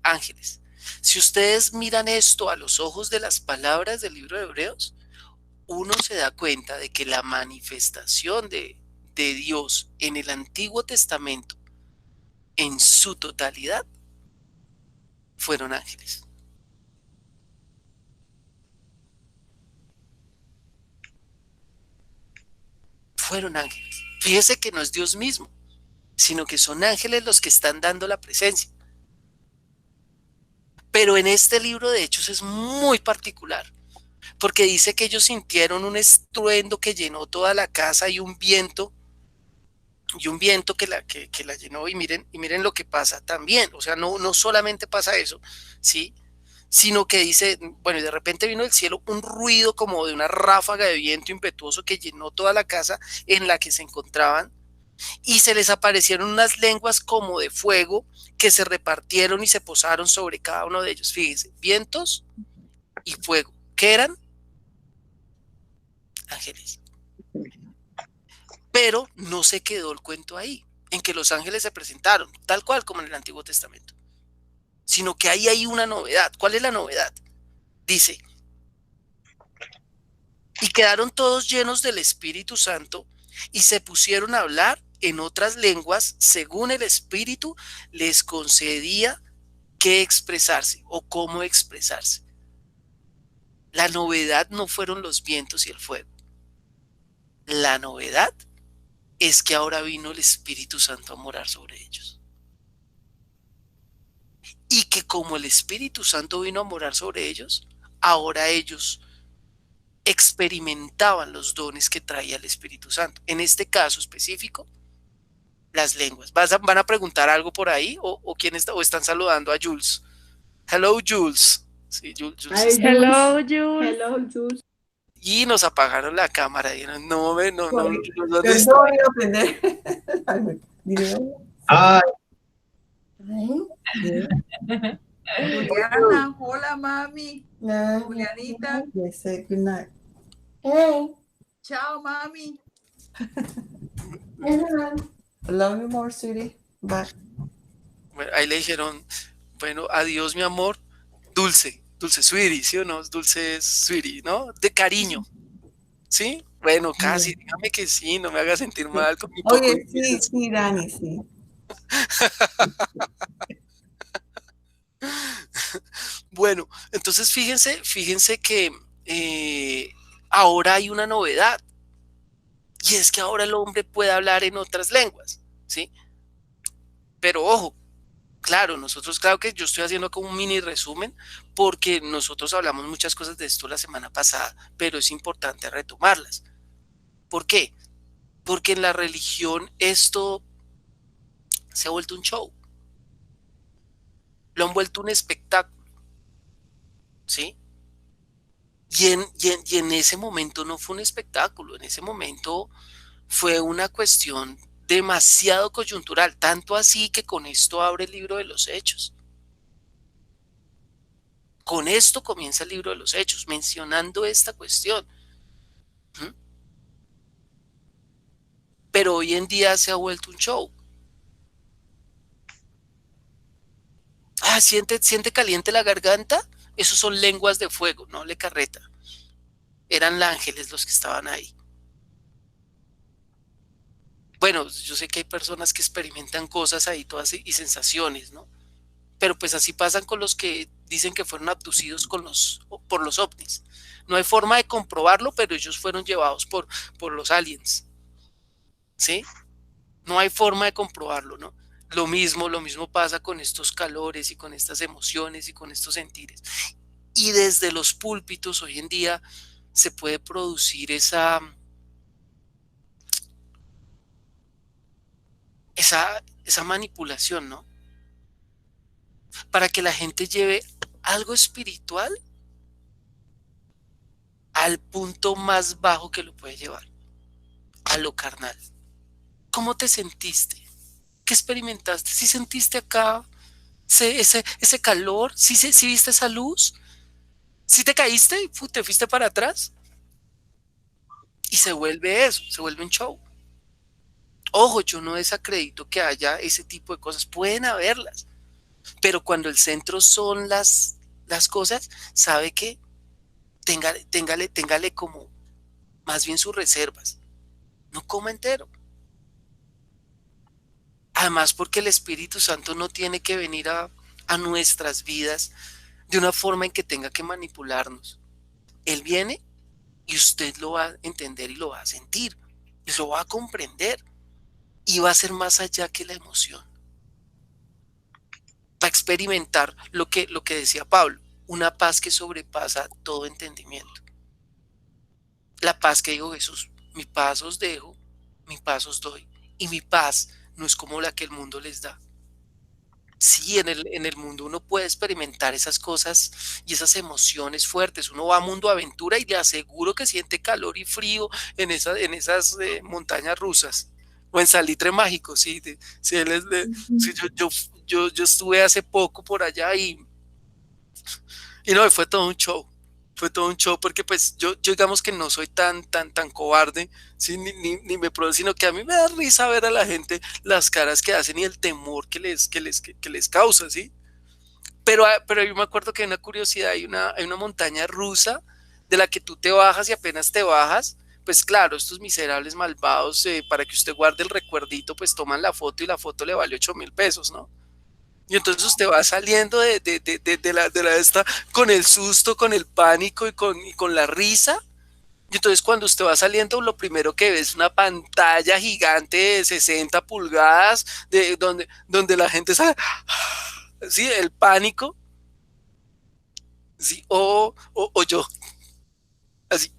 Ángeles. Si ustedes miran esto a los ojos de las palabras del libro de Hebreos, uno se da cuenta de que la manifestación de Dios en el Antiguo Testamento, en su totalidad, fueron ángeles. Fueron ángeles. Fíjese que no es Dios mismo, sino que son ángeles los que están dando la presencia. Pero en este libro de Hechos es muy particular, porque dice que ellos sintieron un estruendo que llenó toda la casa y un viento y un viento que la llenó, y miren lo que pasa también, o sea, no solamente pasa eso, ¿sí? Sino que dice, bueno, y de repente vino del cielo un ruido como de una ráfaga de viento impetuoso que llenó toda la casa en la que se encontraban, y se les aparecieron unas lenguas como de fuego que se repartieron y se posaron sobre cada uno de ellos. Fíjense, vientos y fuego. ¿Qué eran? Ángeles. Pero no se quedó el cuento ahí, en que los ángeles se presentaron, tal cual como en el Antiguo Testamento, sino que ahí hay una novedad. ¿Cuál es la novedad? Dice, y quedaron todos llenos del Espíritu Santo y se pusieron a hablar en otras lenguas según el Espíritu les concedía qué expresarse o cómo expresarse. La novedad no fueron los vientos y el fuego. La novedad es que ahora vino el Espíritu Santo a morar sobre ellos. Y que como el Espíritu Santo vino a morar sobre ellos, ahora ellos experimentaban los dones que traía el Espíritu Santo. En este caso específico, las lenguas. ¿Van a preguntar algo por ahí? ¿O quién está? ¿O están saludando a Jules? Hello, Jules. Sí, Jules Hi, está. Hello, Jules. Hello, Jules. Y nos apagaron la cámara. Y no, ¿dónde Perdón, está? voy a aprender. Ay, Juliana, hola mami. Julianita, Yes, say good night. chao mami. Love you more, sweetie. Bye. Bueno, ahí le dijeron, bueno, adiós mi amor, dulce, sweetie, ¿sí o no? Dulce sweetie, ¿no? De cariño, ¿sí? Bueno, casi, dígame que sí, no me haga sentir mal con mi poco Oye, inglés. sí, Dani, sí. Bueno, entonces fíjense que ahora hay una novedad, y es que ahora el hombre puede hablar en otras lenguas, ¿sí? Pero ojo, claro, claro que yo estoy haciendo como un mini resumen, porque nosotros hablamos muchas cosas de esto la semana pasada, pero es importante retomarlas. ¿Por qué? Porque en la religión esto se ha vuelto un show, lo han vuelto un espectáculo, ¿sí? Y en ese momento no fue un espectáculo, en ese momento fue una cuestión demasiado coyuntural, tanto así que con esto abre el libro de los Hechos. Con esto comienza el libro de los Hechos, mencionando esta cuestión. ¿Mm? Pero hoy en día se ha vuelto un show. Ah, siente caliente la garganta. Esos son lenguas de fuego, no le carreta. Eran ángeles los que estaban ahí. Bueno, yo sé que hay personas que experimentan cosas ahí todas y sensaciones, ¿no? Pero pues así pasan con los que dicen que fueron abducidos por los ovnis. No hay forma de comprobarlo, pero ellos fueron llevados por los aliens, ¿sí? No hay forma de comprobarlo, ¿no? Lo mismo pasa con estos calores y con estas emociones y con estos sentires. Y desde los púlpitos hoy en día se puede producir esa manipulación, ¿no? Para que la gente lleve algo espiritual al punto más bajo que lo puede llevar, a lo carnal. ¿Cómo te sentiste? ¿Qué experimentaste? ¿Sí sentiste acá ese calor? ¿Sí viste esa luz? ¿Sí te caíste y te fuiste para atrás? Y se vuelve eso, se vuelve un show. Ojo, yo no desacredito que haya ese tipo de cosas, pueden haberlas, pero cuando el centro son las cosas, sabe que téngale como más bien sus reservas, no coma entero. Además, porque el Espíritu Santo no tiene que venir a nuestras vidas de una forma en que tenga que manipularnos. Él viene y usted lo va a entender y lo va a sentir y lo va a comprender, y va a ser más allá que la emoción. Va a experimentar lo que decía Pablo, una paz que sobrepasa todo entendimiento. La paz que dijo Jesús, mi paz os dejo, mi paz os doy. y mi paz no es como la que el mundo les da. Sí, en el mundo uno puede experimentar esas cosas y esas emociones fuertes. Uno va a Mundo Aventura y le aseguro que siente calor y frío en esas montañas rusas o en Salitre Mágico. Sí, sí, sí, yo estuve hace poco por allá y no, fue todo un show. Fue todo un show porque pues yo digamos que no soy tan cobarde, ¿sí? Ni me produce, sino que a mí me da risa ver a la gente las caras que hacen y el temor que les causa, ¿sí? Pero yo me acuerdo que hay una curiosidad, hay una montaña rusa de la que tú te bajas y apenas te bajas, pues claro, estos miserables malvados, para que usted guarde el recuerdito, pues toman la foto y la foto le vale 8.000 pesos, ¿no? Y entonces usted va saliendo de la esta con el susto, con el pánico y con la risa. Y entonces cuando usted va saliendo, lo primero que ve es una pantalla gigante de 60 pulgadas, donde la gente sale, sí, el pánico, sí, o yo, así,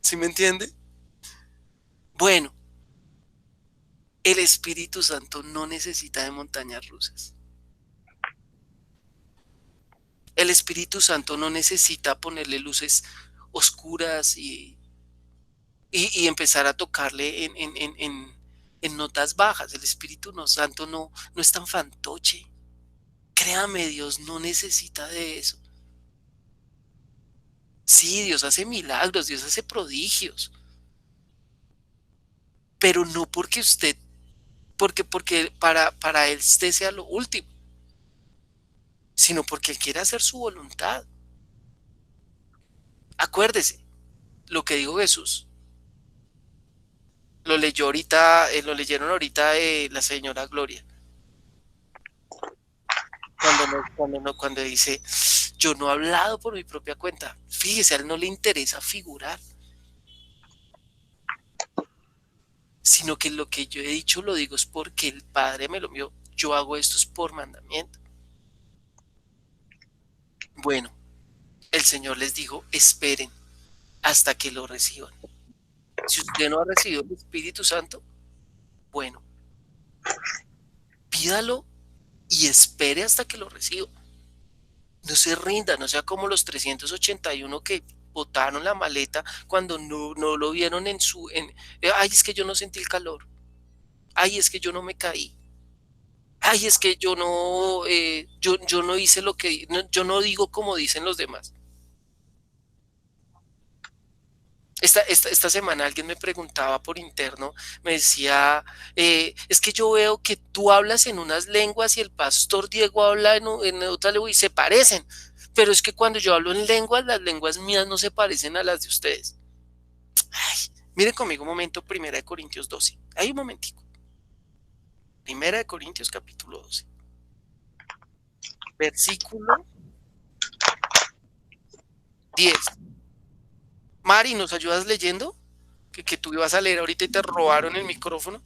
¿sí me entiende? Bueno, el Espíritu Santo no necesita de montañas rusas. El Espíritu Santo no necesita ponerle luces oscuras y empezar a tocarle en notas bajas. El Santo no es tan fantoche. Créame, Dios no necesita de eso. Sí, Dios hace milagros, Dios hace prodigios, pero no porque para Él este sea lo último, sino porque Él quiere hacer su voluntad. Acuérdese lo que dijo Jesús. Lo leyeron ahorita, la señora Gloria, cuando dice, yo no he hablado por mi propia cuenta. Fíjese, a él no le interesa figurar, sino que lo que yo he dicho lo digo es porque el Padre me lo envió. Yo hago esto es por mandamiento. Bueno, el Señor les dijo, esperen hasta que lo reciban. Si usted no ha recibido el Espíritu Santo, bueno, pídalo y espere hasta que lo reciba. No se rinda, no sea como los 381 que botaron la maleta cuando no lo vieron ay, es que yo no sentí el calor, ay, es que yo no me caí, ay, es que yo no hice yo no digo como dicen los demás. Esta semana alguien me preguntaba por interno, me decía, es que yo veo que tú hablas en unas lenguas y el pastor Diego habla en otra lengua y se parecen, pero es que cuando yo hablo en lenguas, las lenguas mías no se parecen a las de ustedes. Ay, miren conmigo un momento, 1 Corintios 12, hay un momentico, 1 Corintios capítulo 12, versículo 10. Mari, ¿nos ayudas leyendo? Que tú ibas a leer ahorita y te robaron el micrófono.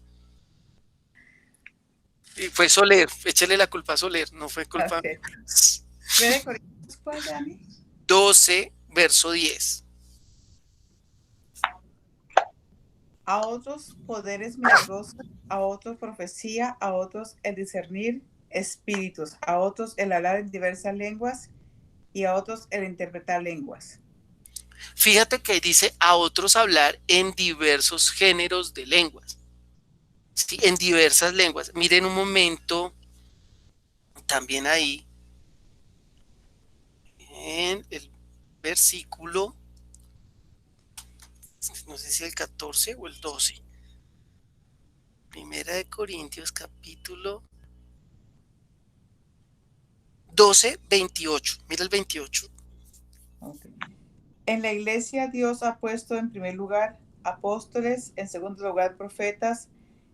Y fue Soler, échale la culpa a Soler, no fue culpa mía. Okay. 1 Corintios, ¿cuál, Dani? 12, verso 10. A otros poderes milagrosos, a otros profecía, a otros el discernir espíritus, a otros el hablar en diversas lenguas y a otros el interpretar lenguas. Fíjate que dice a otros hablar en diversos géneros de lenguas. Sí, en diversas lenguas. Miren un momento, también ahí, en el versículo, no sé si el 14 o el 12. 1 Corintios capítulo 12, 28. Mira el 28. Okay. En la iglesia Dios ha puesto en primer lugar apóstoles, en segundo lugar profetas,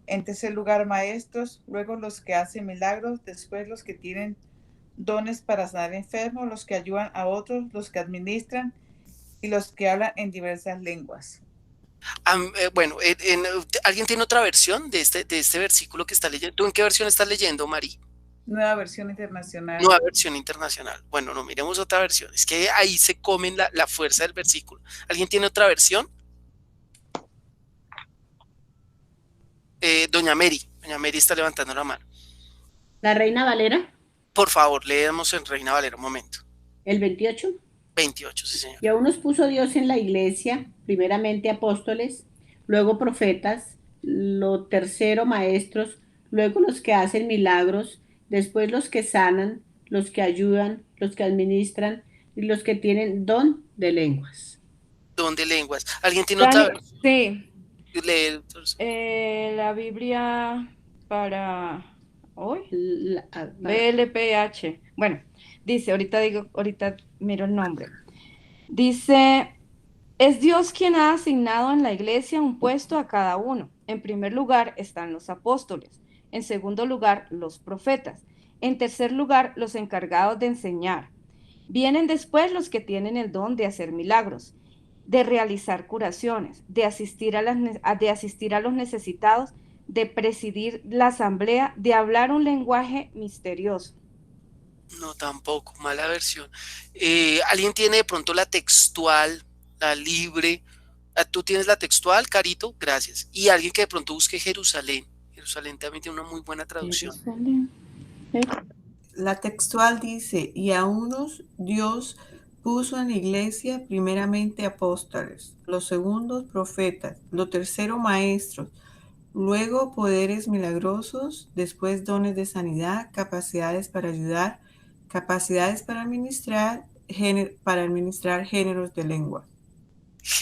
en tercer lugar maestros, luego los que hacen milagros, después los que tienen dones para sanar enfermos, los que ayudan a otros, los que administran y los que hablan en diversas lenguas. Bueno, ¿alguien tiene otra versión de este versículo que está leyendo? ¿Tú en qué versión estás leyendo, Mari? Nueva versión internacional. Nueva versión internacional. Bueno, no, miremos otra versión. Es que ahí se comen la fuerza del versículo. ¿Alguien tiene otra versión? Doña Mary está levantando la mano. La Reina Valera, Por favor, leemos en Reina Valera un momento. el 28. 28, sí, señor. Y aún nos puso Dios en la iglesia, primeramente apóstoles, luego profetas, lo tercero maestros, luego los que hacen milagros, después los que sanan, los que ayudan, los que administran y los que tienen don de lenguas. Don de lenguas. ¿Alguien tiene otra vez? Sí, Lee, entonces. la Biblia para hoy, Para- BLPH. Bueno, dice, ahorita miro el nombre. Dice, es Dios quien ha asignado en la iglesia un puesto a cada uno. En primer lugar están los apóstoles, en segundo lugar los profetas, en tercer lugar los encargados de enseñar. Vienen después los que tienen el don de hacer milagros, de realizar curaciones, de asistir a los necesitados, de presidir la asamblea, de hablar un lenguaje misterioso. No, tampoco, mala versión. ¿Alguien tiene de pronto la textual, la libre? ¿Tú tienes la textual, Carito? Gracias. Y alguien que de pronto busque Jerusalén. Jerusalén también tiene una muy buena traducción. Jerusalén. La textual dice, y a unos Dios puso en la iglesia primeramente apóstoles, los segundos profetas, los terceros maestros, luego poderes milagrosos, después dones de sanidad, capacidades para ayudar, capacidades para administrar géneros de lengua.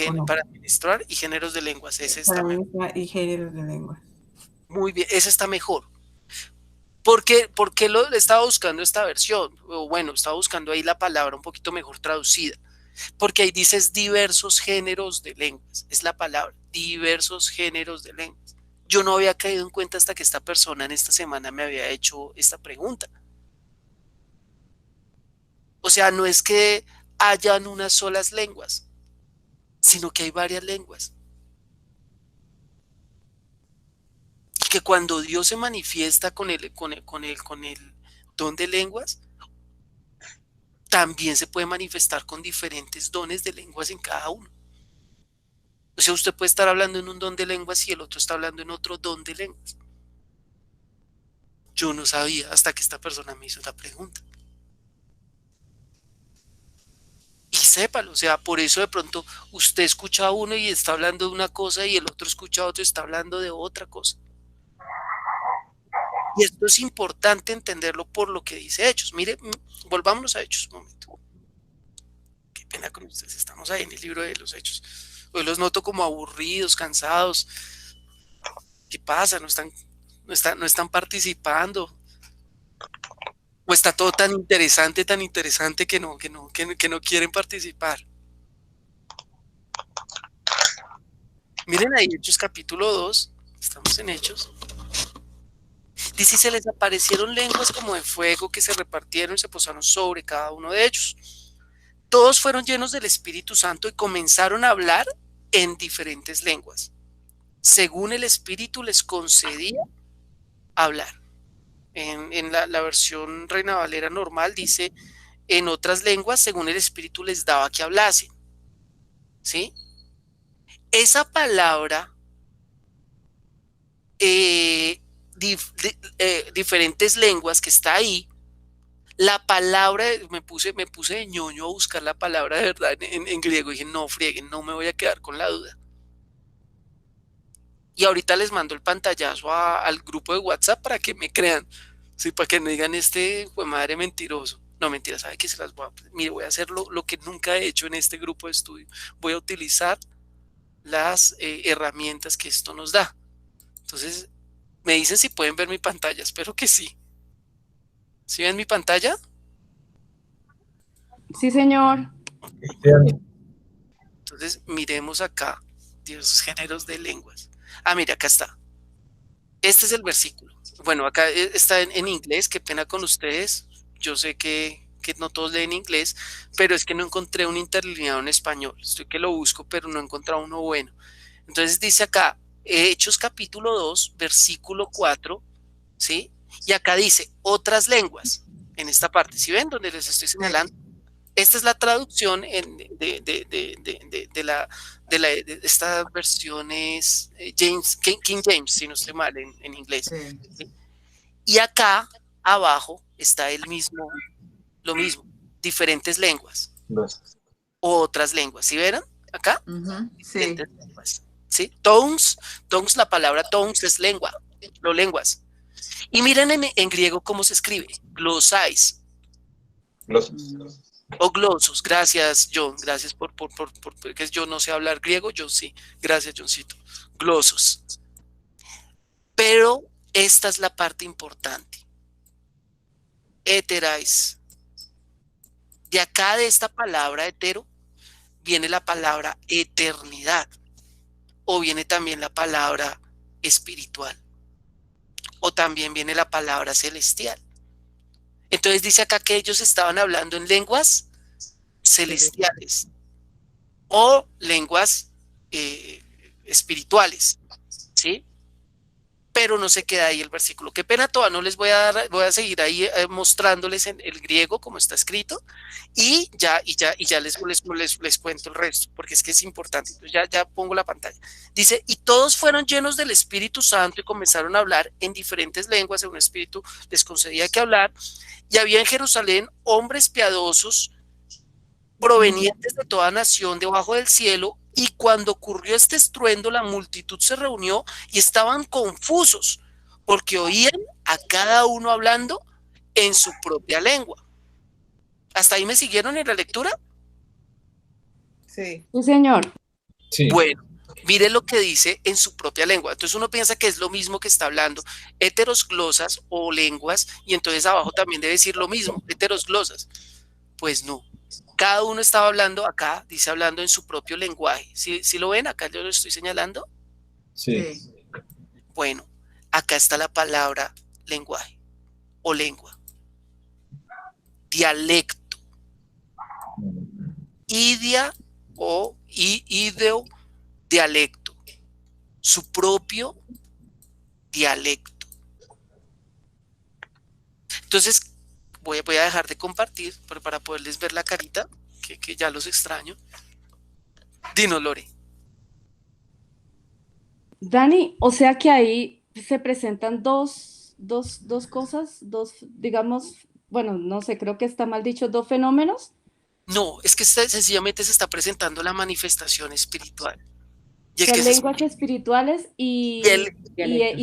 ¿O no? Para administrar y géneros de lenguas. Ese está Para mejor. administrar y géneros de lengua. Muy bien, ese está mejor. ¿Por qué lo estaba buscando esta versión? O bueno, estaba buscando ahí la palabra un poquito mejor traducida. Porque ahí dices diversos géneros de lenguas. Es la palabra, diversos géneros de lenguas. Yo no había caído en cuenta hasta que esta persona en esta semana me había hecho esta pregunta. O sea, no es que hayan unas solas lenguas, sino que hay varias lenguas. Y que cuando Dios se manifiesta con el don de lenguas, también se puede manifestar con diferentes dones de lenguas en cada uno. O sea, usted puede estar hablando en un don de lenguas y el otro está hablando en otro don de lenguas. Yo no sabía hasta que esta persona me hizo la pregunta. Y sépalo, o sea, por eso de pronto usted escucha a uno y está hablando de una cosa y el otro escucha a otro y está hablando de otra cosa. Y esto es importante entenderlo por lo que dice Hechos. Mire, volvámonos a Hechos un momento. Qué pena con ustedes, estamos ahí en el libro de los Hechos. Hoy los noto como aburridos, cansados. ¿Qué pasa? No están participando. O está todo tan interesante que no quieren participar. Miren ahí Hechos capítulo 2, estamos en Hechos. Dice, y se les aparecieron lenguas como de fuego que se repartieron y se posaron sobre cada uno de ellos. Todos fueron llenos del Espíritu Santo y comenzaron a hablar en diferentes lenguas, según el Espíritu les concedía hablar. En la versión Reina Valera normal dice, en otras lenguas, según el Espíritu les daba que hablasen. ¿Sí? Esa palabra, diferentes lenguas que está ahí, la palabra, me puse de ñoño a buscar la palabra de verdad en griego, y dije, no frieguen, no me voy a quedar con la duda. Y ahorita les mando el pantallazo al grupo de WhatsApp para que me crean, ¿sí? Para que no digan fue madre mentiroso. No, mentira, ¿sabe qué? Se las voy a... Mire, voy a hacer lo que nunca he hecho en este grupo de estudio. Voy a utilizar las herramientas que esto nos da. Entonces, me dicen si pueden ver mi pantalla, espero que sí. ¿Sí ven mi pantalla? Sí, señor. Entonces, miremos acá, diversos géneros de lenguas. Ah, mira, acá está. Este es el versículo. Bueno, acá está en inglés, qué pena con ustedes. Yo sé que no todos leen inglés, pero es que no encontré un interlineado en español. Estoy que lo busco, pero no he encontrado uno bueno. Entonces dice acá, Hechos capítulo 2, versículo 4, ¿sí? Y acá dice, otras lenguas, en esta parte. ¿Sí ven donde les estoy señalando? Esta es la traducción de de estas versiones King James, si no estoy mal en inglés. Sí. Y acá abajo está lo mismo, diferentes lenguas, otras lenguas. ¿Sí verán? Acá, Sí. diferentes lenguas. ¿Sí? Tongues, la palabra tongues es lengua, no lenguas. Y miren en griego cómo se escribe, glosais o glosos. Gracias, John, gracias porque yo no sé hablar griego, yo sí. Gracias, Johncito. Glosos. Pero esta es la parte importante. Heterais. De acá de esta palabra hetero viene la palabra eternidad o viene también la palabra espiritual o también viene la palabra celestial. Entonces dice acá que ellos estaban hablando en lenguas celestiales o lenguas espirituales, ¿sí? Pero no se queda ahí el versículo. Qué pena, todavía no les voy a seguir ahí mostrándoles en el griego como está escrito y ya les cuento el resto, porque es que es importante. Entonces ya pongo la pantalla. Dice, y todos fueron llenos del Espíritu Santo y comenzaron a hablar en diferentes lenguas, un espíritu les concedía que hablar, y había en Jerusalén hombres piadosos provenientes de toda nación debajo del cielo, y cuando ocurrió este estruendo, la multitud se reunió y estaban confusos, porque oían a cada uno hablando en su propia lengua. ¿Hasta ahí me siguieron en la lectura? Sí. Sí, señor. Sí. Bueno, mire lo que dice en su propia lengua. Entonces uno piensa que es lo mismo que está hablando, heterosglosas o lenguas, y entonces abajo también debe decir lo mismo, heterosglosas. Pues no. Cada uno estaba hablando acá, dice hablando en su propio lenguaje. ¿Sí lo ven? Acá yo lo estoy señalando. Sí. Bueno, acá está la palabra lenguaje o lengua. Dialecto. Idia o ideo, dialecto. Su propio dialecto. Entonces, voy a dejar de compartir, pero para poderles ver la carita, que ya los extraño. Dinos, Lore. Dani, o sea que ahí se presentan dos cosas, digamos, bueno, no sé, creo que está mal dicho, dos fenómenos. No, es que sencillamente se está presentando la manifestación espiritual. Y O es sea, que lenguas espirituales y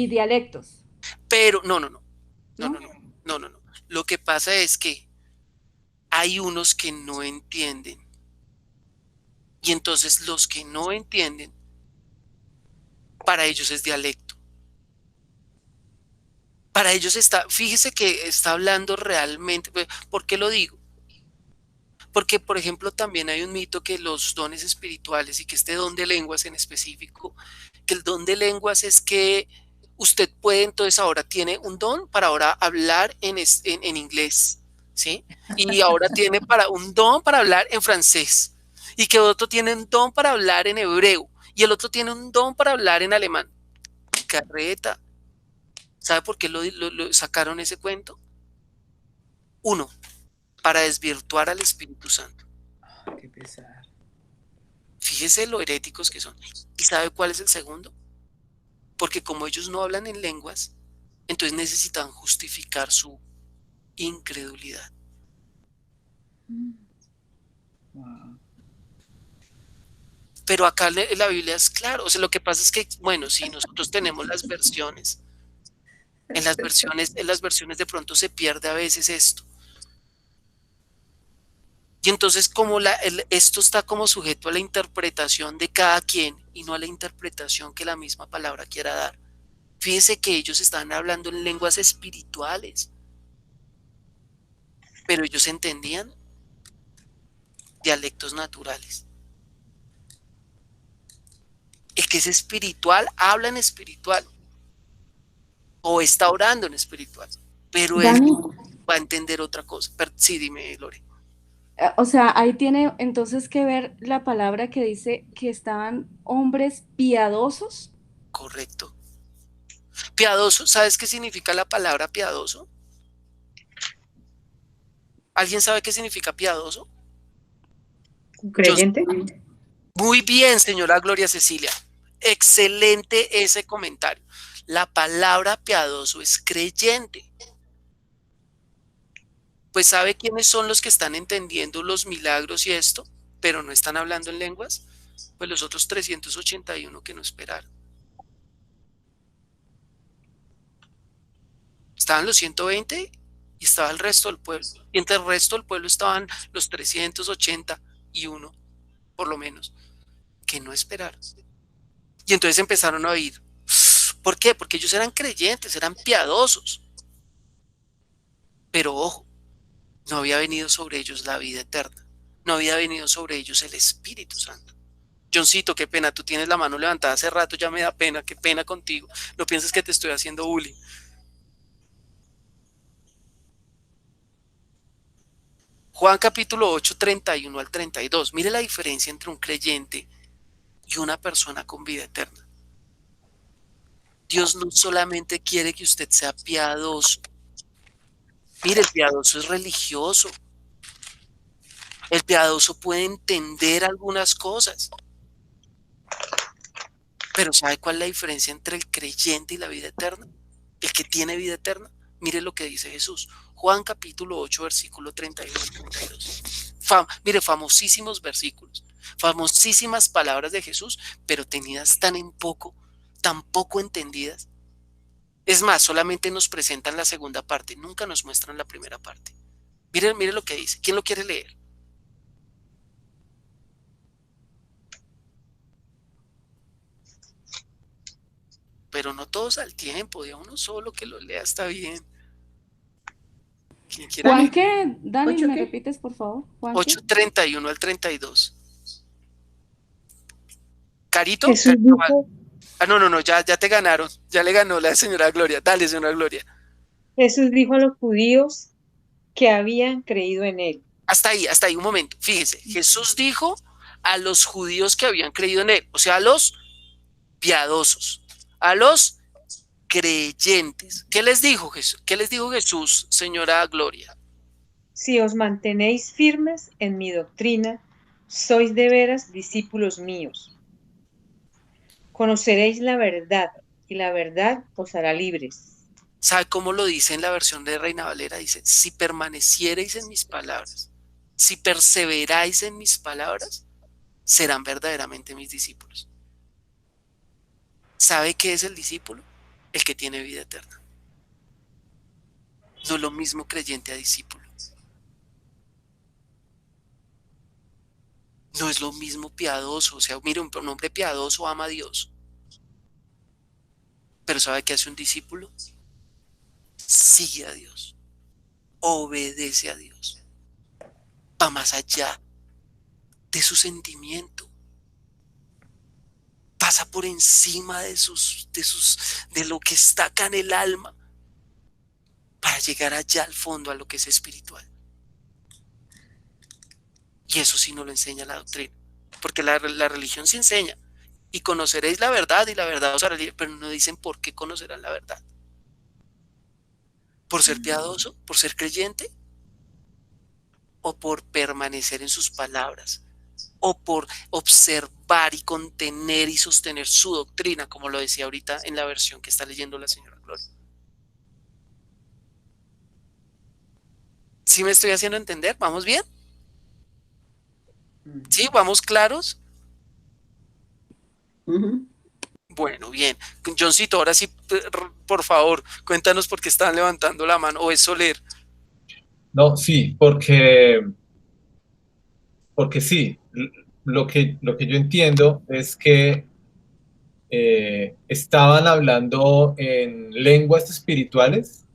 dialectos. pero no. ¿No? Lo que pasa es que hay unos que no entienden. Y entonces los que no entienden, para ellos es dialecto. Para ellos fíjese que está hablando realmente. ¿Por qué lo digo? Porque, por ejemplo, también hay un mito que los dones espirituales y que este don de lenguas en específico, que el don de lenguas es que usted puede, entonces ahora tiene un don para ahora hablar en inglés, ¿sí? Y ahora tiene un don para hablar en francés, y que otro tiene un don para hablar en hebreo, y el otro tiene un don para hablar en alemán. Carreta. ¿Sabe por qué lo sacaron ese cuento? Uno, para desvirtuar al Espíritu Santo. Qué pesar. Fíjese lo heréticos que son. ¿Y sabe cuál es el segundo? Porque como ellos no hablan en lenguas, entonces necesitan justificar su incredulidad. Wow. Pero acá la Biblia es claro. O sea, lo que pasa es que, bueno, sí, nosotros tenemos las versiones. En las versiones de pronto se pierde a veces esto. Y entonces como esto está como sujeto a la interpretación de cada quien y no a la interpretación que la misma palabra quiera dar. Fíjense que ellos estaban hablando en lenguas espirituales, pero ellos entendían dialectos naturales. El que es espiritual habla en espiritual o está orando en espiritual, pero él Dani, va a entender otra cosa. Sí, dime, Lore. o sea, ahí tiene entonces que ver la palabra que dice que estaban hombres piadosos. Correcto. Piadoso, ¿sabes qué significa la palabra piadoso? ¿Alguien sabe qué significa piadoso? ¿Un creyente? Muy bien, señora Gloria Cecilia. Excelente ese comentario. La palabra piadoso es creyente. Pues ¿sabe quiénes son los que están entendiendo los milagros y esto, pero no están hablando en lenguas? Pues los otros 381 que no esperaron. Estaban los 120 y estaba el resto del pueblo. Y entre el resto del pueblo estaban los 381, por lo menos, que no esperaron. Y entonces empezaron a oír. ¿Por qué? Porque ellos eran creyentes, eran piadosos. Pero ojo, no había venido sobre ellos la vida eterna. No había venido sobre ellos el Espíritu Santo. Johncito, qué pena, tú tienes la mano levantada hace rato, ya me da pena, qué pena contigo. No pienses que te estoy haciendo bullying. Juan capítulo 8, 31 al 32. Mire la diferencia entre un creyente y una persona con vida eterna. Dios no solamente quiere que usted sea piadoso. Mire, el piadoso es religioso. El piadoso puede entender algunas cosas. Pero ¿sabe cuál es la diferencia entre el creyente y la vida eterna? El que tiene vida eterna. Mire lo que dice Jesús. Juan capítulo 8, versículo 31 y 32. Mire, famosísimos versículos. Famosísimas palabras de Jesús, pero tenidas tan poco entendidas. Es más, solamente nos presentan la segunda parte, nunca nos muestran la primera parte. Mire lo que dice. ¿Quién lo quiere leer? Pero no todos al tiempo, de uno solo que lo lea está bien. ¿Quién quiere ¿Juan leer? qué? Dani, ¿Ocho ¿me qué? repites, por favor? ¿Juan qué? 8, 31 al 32. ¿Carito? Jesús dijo, No, ya te ganaron. Ya le ganó la señora Gloria. Dale, señora Gloria. Jesús dijo a los judíos que habían creído en él. Hasta ahí, un momento. Fíjese, Jesús dijo a los judíos que habían creído en él, o sea, a los piadosos, a los creyentes. ¿Qué les dijo Jesús? ¿Qué les dijo Jesús, señora Gloria? Si os mantenéis firmes en mi doctrina, sois de veras discípulos míos. Conoceréis la verdad, y la verdad os hará libres. ¿Sabe cómo lo dice en la versión de Reina Valera? Dice, si permaneciereis en mis palabras, si perseveráis en mis palabras, serán verdaderamente mis discípulos. ¿Sabe qué es el discípulo? El que tiene vida eterna. No es lo mismo creyente a discípulo. No es lo mismo piadoso. O sea, mire, un hombre piadoso ama a Dios. Pero ¿sabe qué hace un discípulo? Sigue a Dios. Obedece a Dios. Va más allá de su sentimiento. Pasa por encima de lo que está acá en el alma para llegar allá al fondo a lo que es espiritual. Y eso sí no lo enseña la doctrina, porque la religión sí enseña, y conoceréis la verdad y la verdad os hará libre, pero no dicen por qué conocerán la verdad. ¿Por ser piadoso? ¿Por ser creyente? ¿O por permanecer en sus palabras? ¿O por observar y contener y sostener su doctrina, como lo decía ahorita en la versión que está leyendo la señora Gloria? ¿Sí me estoy haciendo entender? ¿Vamos bien? ¿Sí? ¿Vamos claros? Bueno, bien. Johncito, ahora sí, por favor, cuéntanos por qué están levantando la mano, o es Soler. No, sí, porque sí, lo que yo entiendo es que estaban hablando en lenguas espirituales,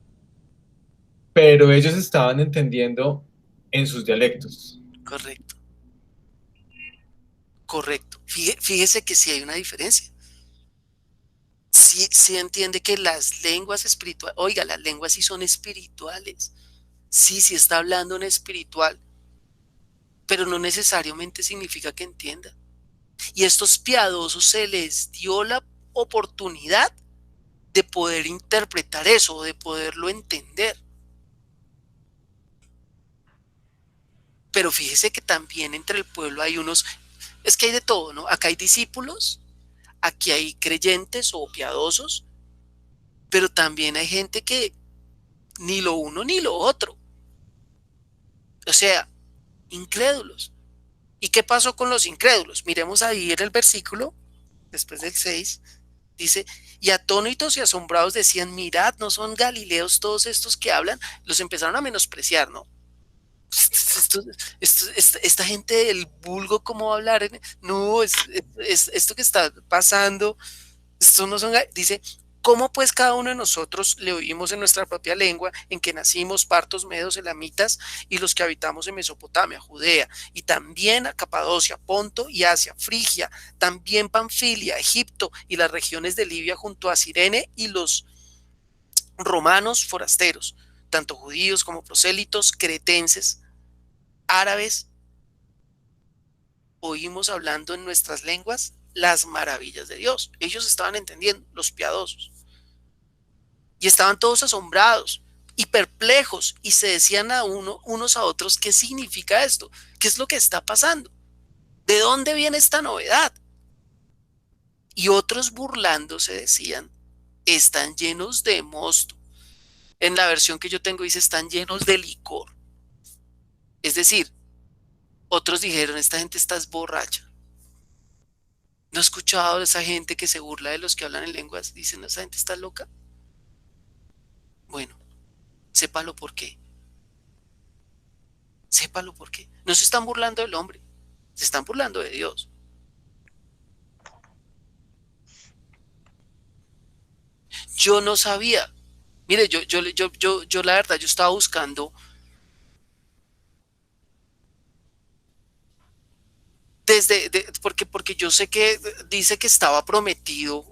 pero ellos estaban entendiendo en sus dialectos. Correcto. Correcto. Fíjese que sí hay una diferencia. Sí entiende que las lenguas espirituales, oiga, las lenguas sí son espirituales. Sí está hablando en espiritual, pero no necesariamente significa que entienda. Y a estos piadosos se les dio la oportunidad de poder interpretar eso, de poderlo entender. Pero fíjese que también entre el pueblo hay unos es que hay de todo, ¿no? Acá hay discípulos, aquí hay creyentes o piadosos, pero también hay gente que ni lo uno ni lo otro. O sea, incrédulos. ¿Y qué pasó con los incrédulos? Miremos ahí en el versículo, después del 6, dice, y atónitos y asombrados decían, mirad, ¿no son galileos todos estos que hablan? Los empezaron a menospreciar, ¿no? Esto- esta gente del vulgo, ¿cómo va a hablar? No, esto que está pasando, esto no son, dice, ¿cómo pues cada uno de nosotros le oímos en nuestra propia lengua en que nacimos, partos, medos, elamitas y los que habitamos en Mesopotamia, Judea, y también a Capadocia, Ponto y Asia, Frigia, también Panfilia, Egipto y las regiones de Libia junto a Cirene y los romanos forasteros, tanto judíos como prosélitos, cretenses, árabes, oímos hablando en nuestras lenguas las maravillas de Dios. Ellos estaban entendiendo, los piadosos. Y estaban todos asombrados y perplejos y se decían unos a otros, ¿qué significa esto? ¿Qué es lo que está pasando? ¿De dónde viene esta novedad? Y otros burlándose decían, están llenos de mosto. En la versión que yo tengo dice, están llenos de licor. Es decir, otros dijeron, esta gente está borracha. ¿No he escuchado de esa gente que se burla de los que hablan en lenguas? Dicen, esa gente está loca. Bueno, sépalo por qué. Sépalo por qué. No se están burlando del hombre, se están burlando de Dios. Yo no sabía. Mire, yo la verdad, yo estaba buscando porque yo sé que dice que estaba prometido.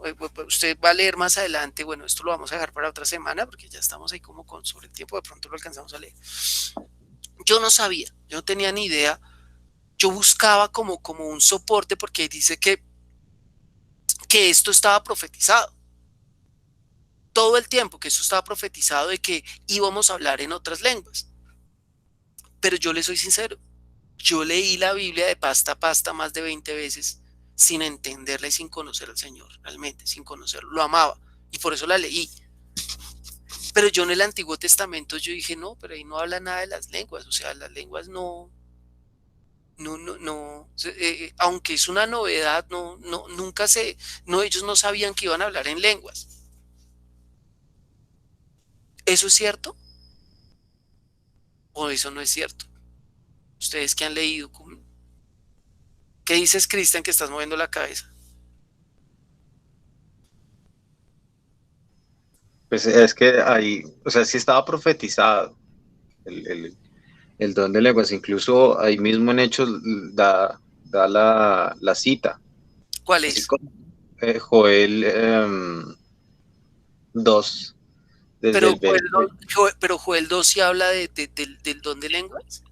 Usted va a leer más adelante. Bueno, esto lo vamos a dejar para otra semana porque ya estamos ahí como con sobre el tiempo. De pronto lo alcanzamos a leer. Yo no sabía, yo no tenía ni idea. Yo buscaba como un soporte porque dice que esto estaba profetizado. Todo el tiempo que esto estaba profetizado de que íbamos a hablar en otras lenguas. Pero yo le soy sincero, yo leí la Biblia de pasta a pasta más de 20 veces sin entenderla y sin conocer al Señor, realmente, sin conocerlo. Lo amaba y por eso la leí. Pero yo en el Antiguo Testamento yo dije, no, pero ahí no habla nada de las lenguas. O sea, las lenguas no, aunque es una novedad, nunca ellos no sabían que iban a hablar en lenguas. ¿Eso es cierto? ¿O eso no es cierto? Ustedes que han leído, ¿qué dices, Cristian, que estás moviendo la cabeza? Pues es que ahí, o sea, sí estaba profetizado el don de lenguas, incluso ahí mismo en Hechos da la cita, ¿Cuál así es? como Joel 2, desde Pero el verso. Joel 2 sí habla del don de lenguas.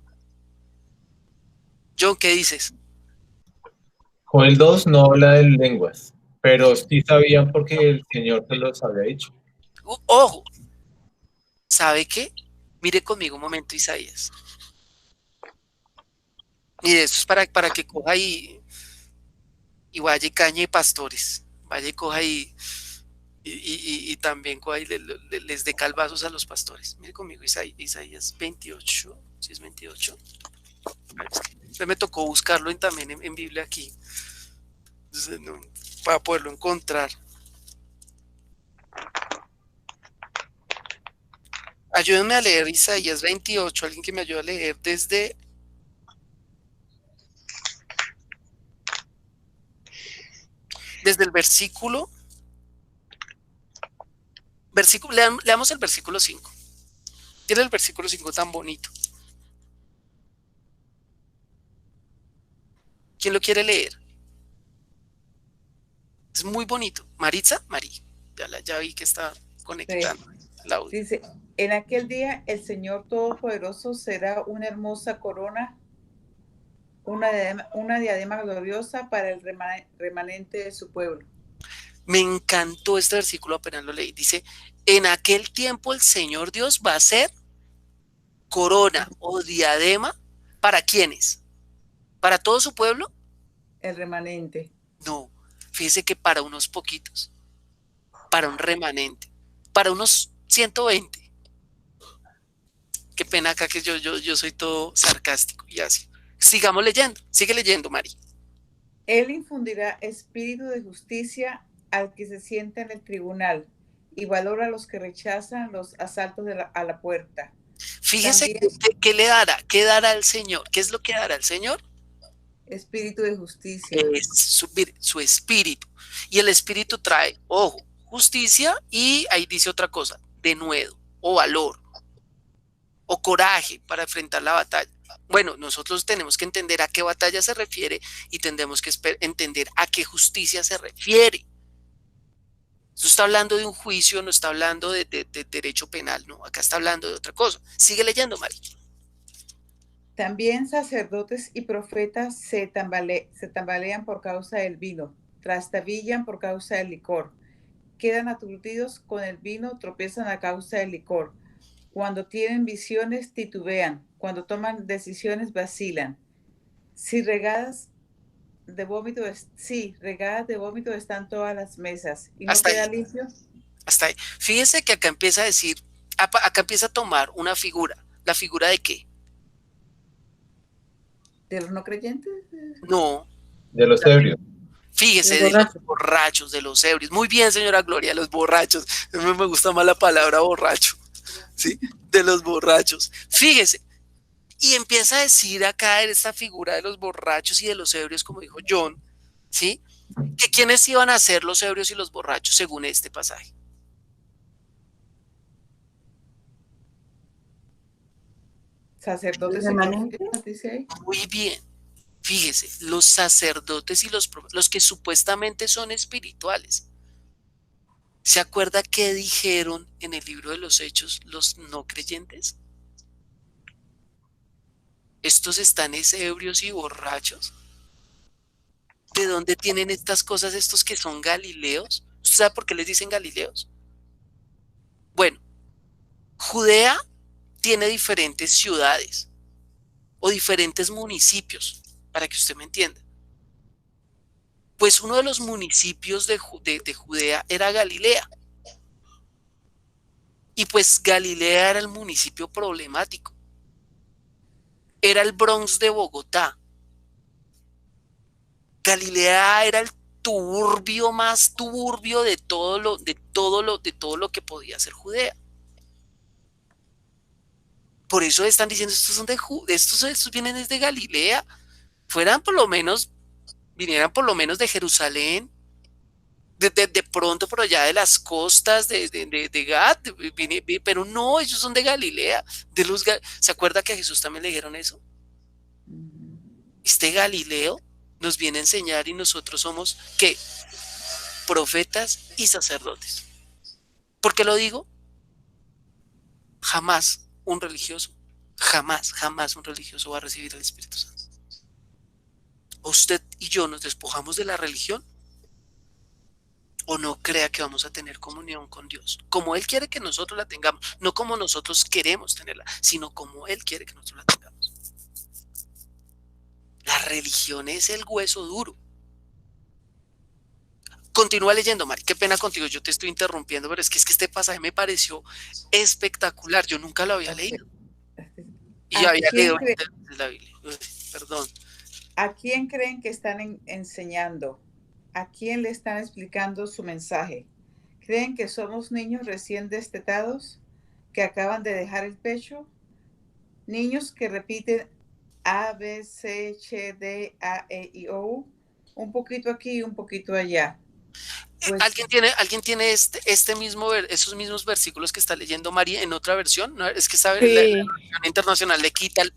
John, ¿qué dices? Joel 2 no habla de lenguas, pero sí sabían porque el Señor se los había dicho. Ojo, ¿sabe qué? Mire conmigo un momento, Isaías. Mire, esto es para que coja y vaya y cañe pastores. Vaya y coja y también coja y les dé calvazos a los pastores. Mire conmigo, Isaías 28, si es 28. Me tocó buscarlo también en Biblia aquí, entonces, para poderlo encontrar. Ayúdenme a leer Isaías 28, alguien que me ayude a leer desde el leamos el versículo 5. Tiene el versículo 5 tan bonito. ¿Quién lo quiere leer? Es muy bonito. Maritza, ya vi que está conectando el audio. Dice, en aquel día el Señor Todopoderoso será una hermosa corona, una diadema gloriosa para el remanente de su pueblo. Me encantó este versículo, apenas lo leí. Dice, en aquel tiempo el Señor Dios va a ser corona o diadema, ¿para quiénes? ¿Para todo su pueblo? el remanente. No, fíjese que para unos poquitos, para un remanente, para unos 120. Qué pena acá que yo soy todo sarcástico y así. Sigamos leyendo, sigue leyendo, Mari. Él infundirá espíritu de justicia al que se sienta en el tribunal y valora a los que rechazan los asaltos a la puerta. Fíjese También ¿qué le dará? ¿Qué dará el Señor? ¿Qué es lo que dará el Señor? espíritu de justicia. Es su espíritu. Y el espíritu trae, ojo, justicia y ahí dice otra cosa, denuedo o valor o coraje para enfrentar la batalla. Bueno, nosotros tenemos que entender a qué batalla se refiere y tenemos que entender a qué justicia se refiere. Esto está hablando de un juicio, no está hablando de derecho penal, no, acá está hablando de otra cosa. Sigue leyendo, Mari. También sacerdotes y profetas se tambalean por causa del vino, trastabillan por causa del licor, quedan aturdidos con el vino, tropiezan a causa del licor. Cuando tienen visiones titubean, cuando toman decisiones vacilan. Si regadas de vómito están todas las mesas y no Hasta queda ahí. limpio. Hasta ahí. Fíjense que acá empieza a decir, acá empieza a tomar una figura. ¿La figura de qué? ¿De los no creyentes? No, De los ebrios. fíjese, Los de los borrachos, de los ebrios. Muy bien, señora Gloria, los borrachos. A mí me gusta más la palabra borracho. ¿Sí? De los borrachos. Fíjese. Y empieza a decir acá en esta figura de los borrachos y de los ebrios, como dijo John, ¿sí? Que quiénes iban a ser los ebrios y los borrachos según este pasaje. Sacerdotes y ¿Remanente? profetas, dice ahí. Muy bien. Fíjese, los sacerdotes y los que supuestamente son espirituales. ¿Se acuerda qué dijeron en el libro de los Hechos los no creyentes? Estos están ebrios y borrachos. ¿De dónde tienen estas cosas estos que son galileos? ¿Usted sabe por qué les dicen galileos? Bueno, Judea tiene diferentes ciudades o diferentes municipios, para que usted me entienda. Pues uno de los municipios de Judea era Galilea. Y pues Galilea era el municipio problemático. Era el Bronx de Bogotá. Galilea era el turbio más turbio de todo lo que podía ser Judea. Por eso están diciendo estos son estos vienen desde Galilea. Vinieran por lo menos de Jerusalén, de pronto por allá de las costas de Gad, pero no, ellos son de Galilea. ¿Se acuerda que a Jesús también le dijeron eso? Este Galileo nos viene a enseñar y nosotros somos, ¿qué? Profetas y sacerdotes. ¿Por qué lo digo? Jamás un religioso va a recibir el Espíritu Santo. ¿Usted y yo nos despojamos de la religión? ¿O no crea que vamos a tener comunión con Dios? Como Él quiere que nosotros la tengamos, no como nosotros queremos tenerla, sino como Él quiere que nosotros la tengamos. La religión es el hueso duro. Continúa leyendo, Mari. Qué pena contigo, yo te estoy interrumpiendo, pero es que este pasaje me pareció espectacular. Yo nunca lo había leído. Y había leído la Biblia. Perdón. ¿A quién creen que están enseñando? ¿A quién le están explicando su mensaje? ¿Creen que somos niños recién destetados que acaban de dejar el pecho? Niños que repiten A, B, C, H, D, A, E, I, O, un poquito aquí y un poquito allá. Pues, ¿Alguien tiene esos mismos versículos que está leyendo María en otra versión? ¿No? Es que la versión internacional le quita el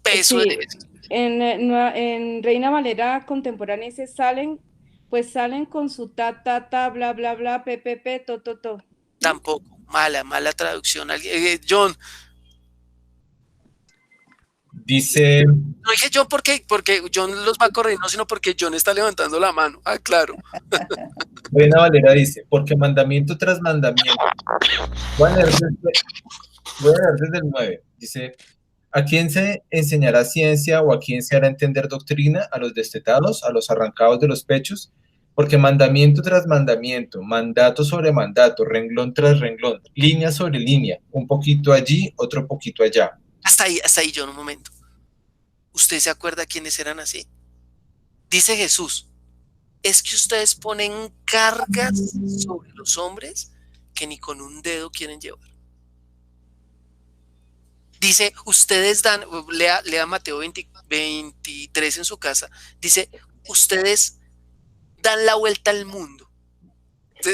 peso Sí. de eso. En Reina Valera contemporánea dice salen con su bla, bla, bla, p, to. Tampoco, mala traducción. John, Dice, no dije John porque John los va a correr, no, sino porque John está levantando la mano. Ah, claro. Reina Valera dice, porque mandamiento tras mandamiento. Voy a leer desde el 9. Dice, ¿A quién se enseñará ciencia o a quién se hará entender doctrina? ¿A los destetados, a los arrancados de los pechos? Porque mandamiento tras mandamiento, mandato sobre mandato, renglón tras renglón, línea sobre línea, un poquito allí, otro poquito allá. Hasta ahí, John, un momento. ¿Usted se acuerda quiénes eran así? Dice Jesús, es que ustedes ponen cargas sobre los hombres que ni con un dedo quieren llevar. Dice, ustedes dan, lea Mateo 23 en su casa, dice, ustedes dan la vuelta al mundo.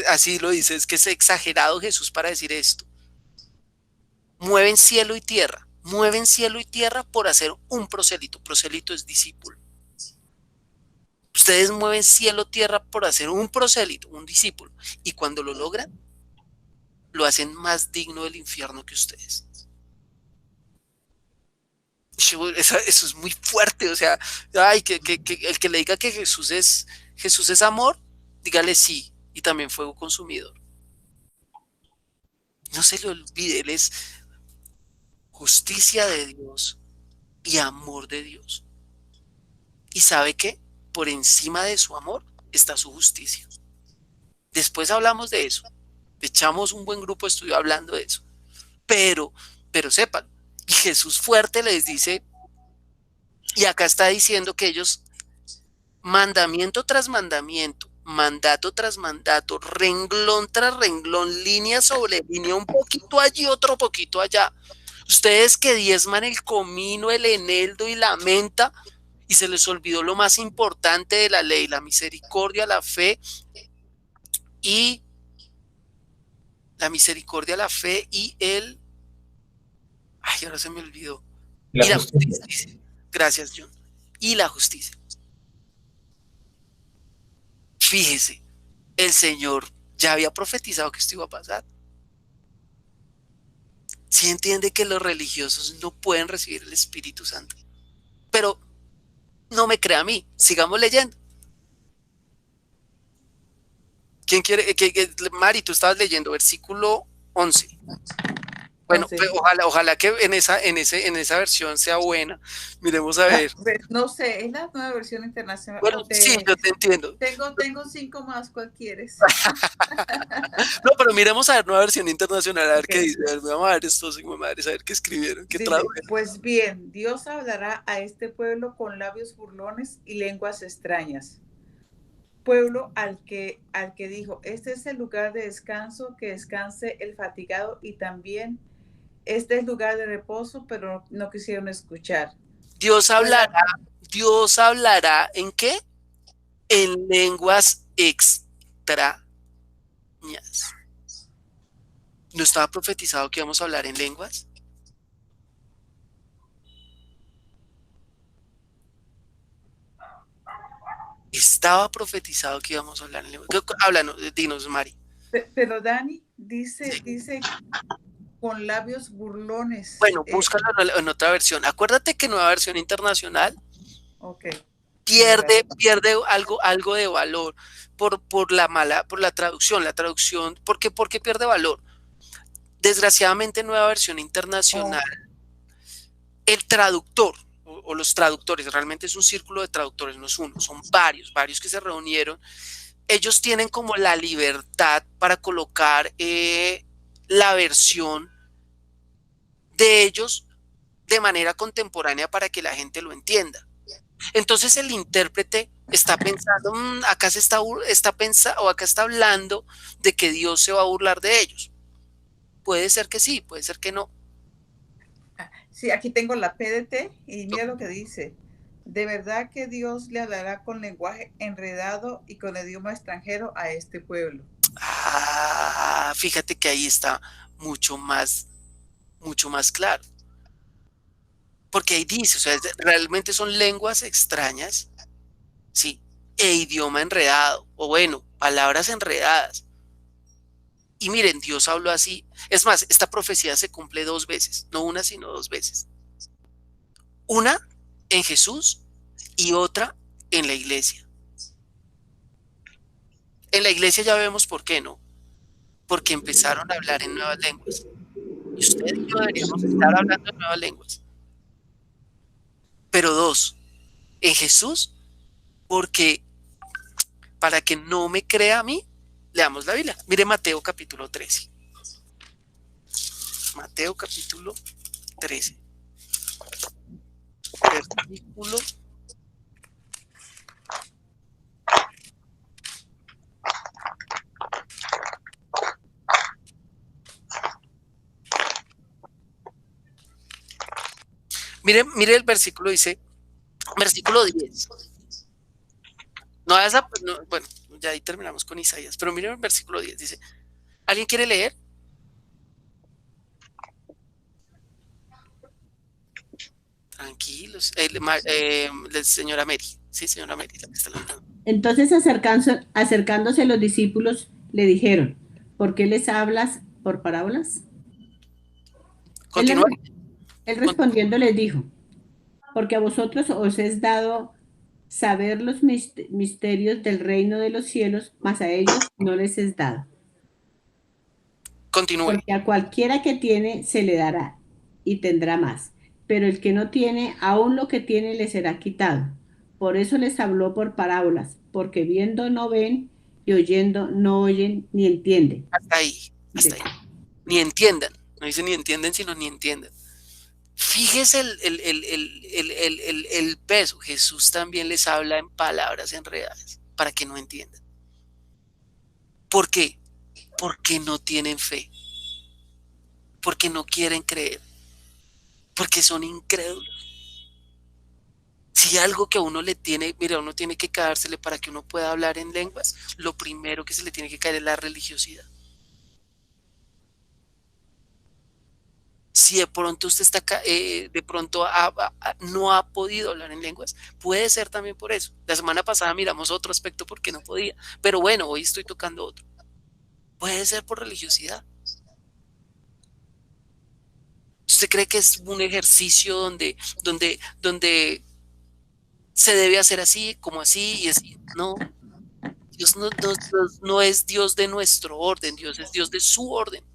Así lo dice, es que es exagerado Jesús para decir esto. Mueven cielo y tierra por hacer un prosélito. Prosélito es discípulo. Ustedes mueven cielo, tierra por hacer un prosélito, un discípulo. Y cuando lo logran, lo hacen más digno del infierno que ustedes. Eso es muy fuerte, o sea, ay, que el que le diga que Jesús es amor, dígale sí, y también fuego consumidor. No se le olvide, Él es justicia de Dios y amor de Dios. ¿Y sabe qué? Por encima de su amor está su justicia. Después hablamos de eso, echamos un buen grupo de estudio hablando de eso, pero sepan, y Jesús fuerte les dice, y acá está diciendo que ellos, mandamiento tras mandamiento, mandato tras mandato, renglón tras renglón, línea sobre línea, un poquito allí, otro poquito allá. Ustedes que diezman el comino, el eneldo y la menta, y se les olvidó lo más importante de la ley, la misericordia, la fe y el... Ay, ahora se me olvidó. Y la justicia. Gracias, John. Y la justicia. Fíjese, el Señor ya había profetizado que esto iba a pasar. Sí entiende que los religiosos no pueden recibir el Espíritu Santo. Pero no me crea a mí. Sigamos leyendo. ¿Quién quiere? Mari, tú estabas leyendo versículo 11. Bueno, pues, ojalá que en esa versión sea buena. Miremos a ver. No sé, es la nueva versión internacional. Bueno, sí, yo te entiendo. Tengo 5 más, ¿cuál quieres? No, pero miremos a ver nueva versión internacional, a ver qué dice. A ver, vamos a ver estos madres, a ver qué escribieron, qué tradujeron. Pues bien, Dios hablará a este pueblo con labios burlones y lenguas extrañas. Pueblo al que dijo, este es el lugar de descanso, que descanse el fatigado, y también este es lugar de reposo, pero no quisieron escuchar. Dios hablará ¿en qué? En lenguas extrañas. ¿No estaba profetizado que íbamos a hablar en lenguas? Estaba profetizado que íbamos a hablar en lenguas. Háblanos, dinos, Mari. Pero Dani dice con labios burlones. Bueno, búscalo en otra versión. Acuérdate que nueva versión internacional pierde algo de valor por la traducción. La traducción, ¿por qué pierde valor? Desgraciadamente, nueva versión internacional, el traductor o los traductores, realmente es un círculo de traductores, no es uno, son varios que se reunieron. Ellos tienen como la libertad para colocar la versión de ellos de manera contemporánea para que la gente lo entienda. Entonces el intérprete está pensando, acá está hablando de que Dios se va a burlar de ellos. Puede ser que sí, puede ser que no. Sí, aquí tengo la PDT y mira lo que dice. De verdad que Dios le hablará con lenguaje enredado y con idioma extranjero a este pueblo. Fíjate que ahí está mucho más claro. Porque ahí dice, o sea, realmente son lenguas extrañas, sí, e idioma enredado, o bueno, palabras enredadas. Y miren, Dios habló así. Es más, esta profecía se cumple 2 veces, no una, sino 2 veces. Una en Jesús y otra en la iglesia. En la iglesia ya vemos por qué, ¿no? Porque empezaron a hablar en nuevas lenguas. Y usted y yo deberíamos estar hablando en nuevas lenguas. Pero dos, en Jesús, porque para que no me crea a mí, leamos la Biblia. Mire Mateo capítulo 13. Mateo capítulo 13. Versículo. Mire el versículo, dice, versículo 10. No, bueno, ya ahí terminamos con Isaías, pero miren el versículo 10, dice, ¿alguien quiere leer? Tranquilos. Señora Mary. Sí, señora Mary, la que está leyendo. Entonces acercándose los discípulos le dijeron, ¿por qué les hablas por parábolas? Continúa. Él respondiendo les dijo, porque a vosotros os es dado saber los misterios del reino de los cielos, mas a ellos no les es dado. Continúe. Porque a cualquiera que tiene se le dará y tendrá más, pero el que no tiene, aún lo que tiene le será quitado. Por eso les habló por parábolas, porque viendo no ven y oyendo no oyen ni entienden. Hasta ahí. Ni entiendan. No dice ni entienden, sino ni entienden. Fíjese el peso. Jesús también les habla en palabras enredadas para que no entiendan. ¿Por qué? Porque no tienen fe. Porque no quieren creer. Porque son incrédulos. Si algo que a uno le tiene, mira, uno tiene que caérsele para que uno pueda hablar en lenguas, lo primero que se le tiene que caer es la religiosidad. Si de pronto usted está, de pronto no ha podido hablar en lenguas, puede ser también por eso. La semana pasada miramos otro aspecto porque no podía, pero bueno, hoy estoy tocando otro. Puede ser por religiosidad. ¿Usted cree que es un ejercicio donde se debe hacer así, como así y así? No. Dios no es Dios de nuestro orden, Dios es Dios de su orden.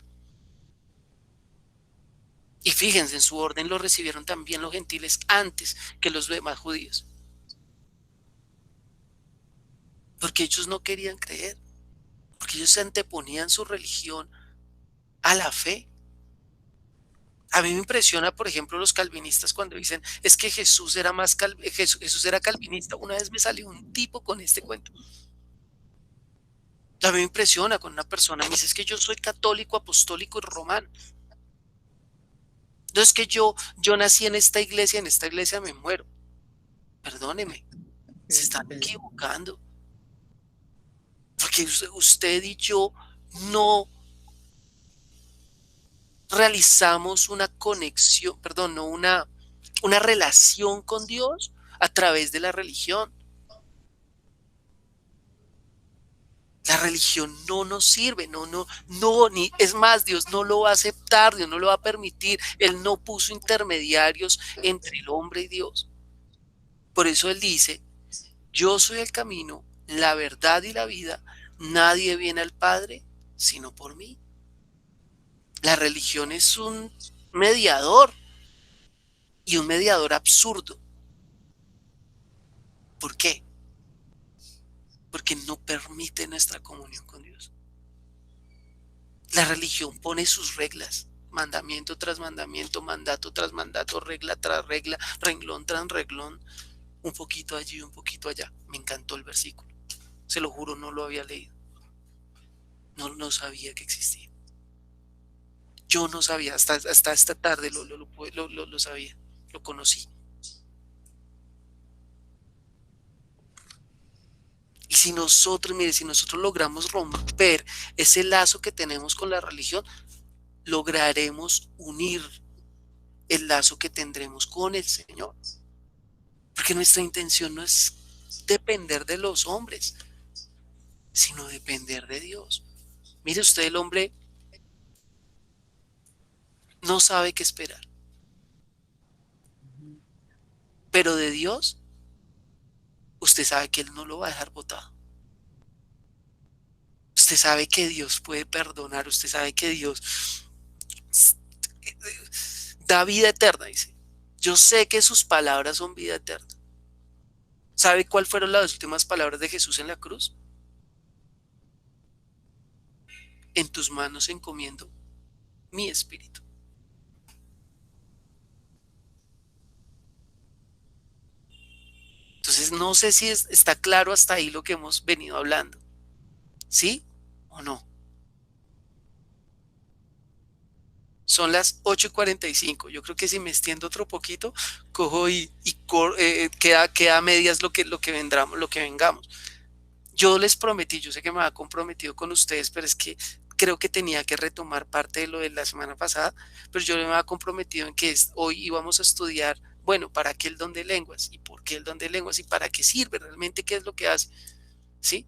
Y fíjense, en su orden lo recibieron también los gentiles antes que los demás judíos. Porque ellos no querían creer, porque ellos se anteponían su religión a la fe. A mí me impresiona, por ejemplo, los calvinistas cuando dicen, es que Jesús era Jesús era calvinista. Una vez me salió un tipo con este cuento. A mí me impresiona cuando una persona me dice, es que yo soy católico, apostólico y romano. No es que yo nací en esta iglesia me muero. Perdóneme, se están equivocando. Porque usted y yo no realizamos una conexión, perdón, no una relación con Dios a través de la religión. La religión no nos sirve, ni es más, Dios no lo va a aceptar, Dios no lo va a permitir. Él no puso intermediarios entre el hombre y Dios. Por eso Él dice, yo soy el camino, la verdad y la vida, nadie viene al Padre sino por mí. La religión es un mediador y un mediador absurdo. ¿Por qué? Porque no permite nuestra comunión con Dios. La religión pone sus reglas, mandamiento tras mandamiento, mandato tras mandato, regla tras regla, renglón tras renglón, un poquito allí, un poquito allá. Me encantó el versículo. Se lo juro, no lo había leído. No sabía que existía. Yo no sabía, hasta esta tarde lo sabía, lo conocí. Y si nosotros logramos romper ese lazo que tenemos con la religión, lograremos unir el lazo que tendremos con el Señor. Porque nuestra intención no es depender de los hombres, sino depender de Dios. Mire usted, el hombre no sabe qué esperar. Pero de Dios, usted sabe que Él no lo va a dejar botado. Usted sabe que Dios puede perdonar, usted sabe que Dios da vida eterna, dice. Yo sé que sus palabras son vida eterna. ¿Sabe cuáles fueron las últimas palabras de Jesús en la cruz? En tus manos encomiendo mi espíritu. Entonces no sé si está claro hasta ahí lo que hemos venido hablando. ¿Sí o no? Son las 8:45. Yo creo que si me extiendo otro poquito, cojo queda a medias lo que vengamos. Yo les prometí, yo sé que me había comprometido con ustedes, pero es que creo que tenía que retomar parte de lo de la semana pasada, pero yo me había comprometido en que hoy íbamos a estudiar, bueno, ¿para qué el don de lenguas? ¿Y por qué el don de lenguas? ¿Y para qué sirve realmente? ¿Qué es lo que hace? ¿Sí?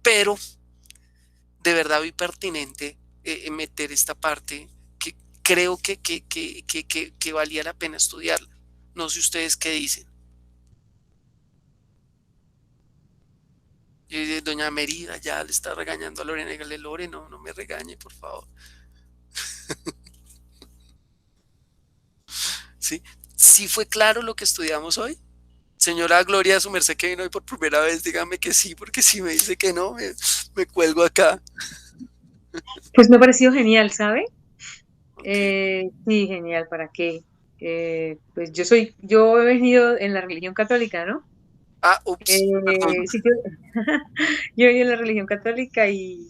Pero de verdad vi pertinente meter esta parte que creo que valía la pena estudiarla. No sé ustedes qué dicen. Doña Merida ya le está regañando a Lorena. Dígale, Lore, no me regañe, por favor. ¿Sí? ¿Sí fue claro lo que estudiamos hoy? Señora Gloria, su merced que vino hoy por primera vez, dígame que sí, porque si me dice que no, me cuelgo acá. Pues me ha parecido genial, ¿sabe? Okay. Sí, genial, ¿para qué? Pues yo he venido en la religión católica, ¿no? Ups, perdón. Sí, yo he venido en la religión católica y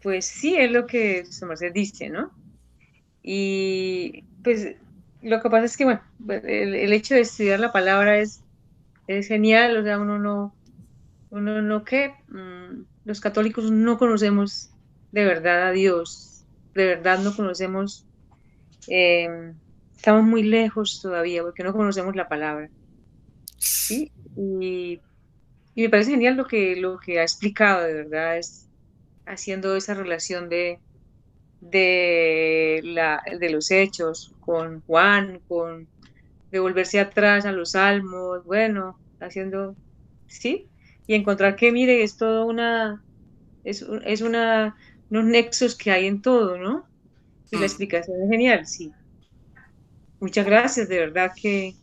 pues sí, es lo que su merced dice, ¿no? Y pues lo que pasa es que, bueno, pues, el hecho de estudiar la palabra es genial, o sea, uno no que los católicos no conocemos de verdad a Dios, de verdad no conocemos, eh, estamos muy lejos todavía porque no conocemos la palabra, ¿sí? Y me parece genial lo que ha explicado, de verdad, es haciendo esa relación de los hechos con Juan, con de volverse atrás a los salmos, bueno, haciendo, ¿sí? Y encontrar que, mire, es todo unos nexos que hay en todo, ¿no? Y la Mm, explicación es genial, sí. Muchas gracias, de verdad que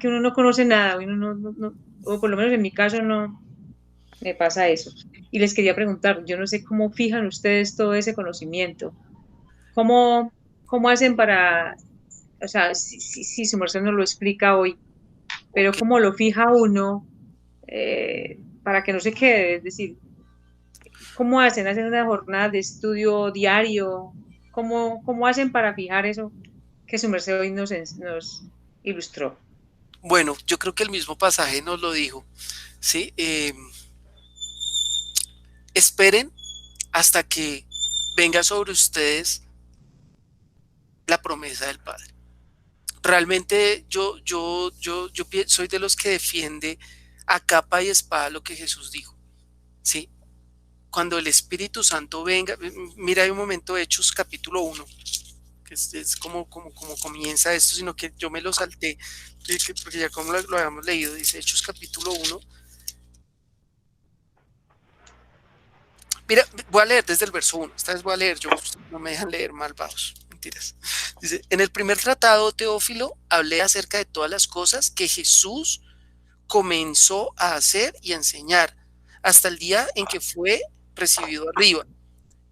uno no conoce nada, uno o por lo menos en mi caso no me pasa eso. Y les quería preguntar, yo no sé cómo fijan ustedes todo ese conocimiento, cómo, cómo hacen para, o sea, si su merced nos lo explica hoy, pero ok. cómo lo fija uno para que no se quede, es decir, ¿cómo hacen? ¿Hacen una jornada de estudio diario? ¿Cómo hacen para fijar eso que su merced hoy nos ilustró? Bueno, yo creo que el mismo pasaje nos lo dijo, ¿sí? Esperen hasta que venga sobre ustedes la promesa del Padre. Realmente yo soy de los que defiende a capa y espada lo que Jesús dijo, ¿sí? Cuando el Espíritu Santo venga, mira, hay un momento, Hechos capítulo 1, que es como comienza esto, sino que yo me lo salté, porque ya como lo habíamos leído, dice Hechos capítulo 1. Mira, voy a leer desde el verso 1, esta vez voy a leer, no me dejan leer malvados, mentiras. Dice, en el primer tratado, Teófilo, hablé acerca de todas las cosas que Jesús comenzó a hacer y a enseñar hasta el día en que fue recibido arriba,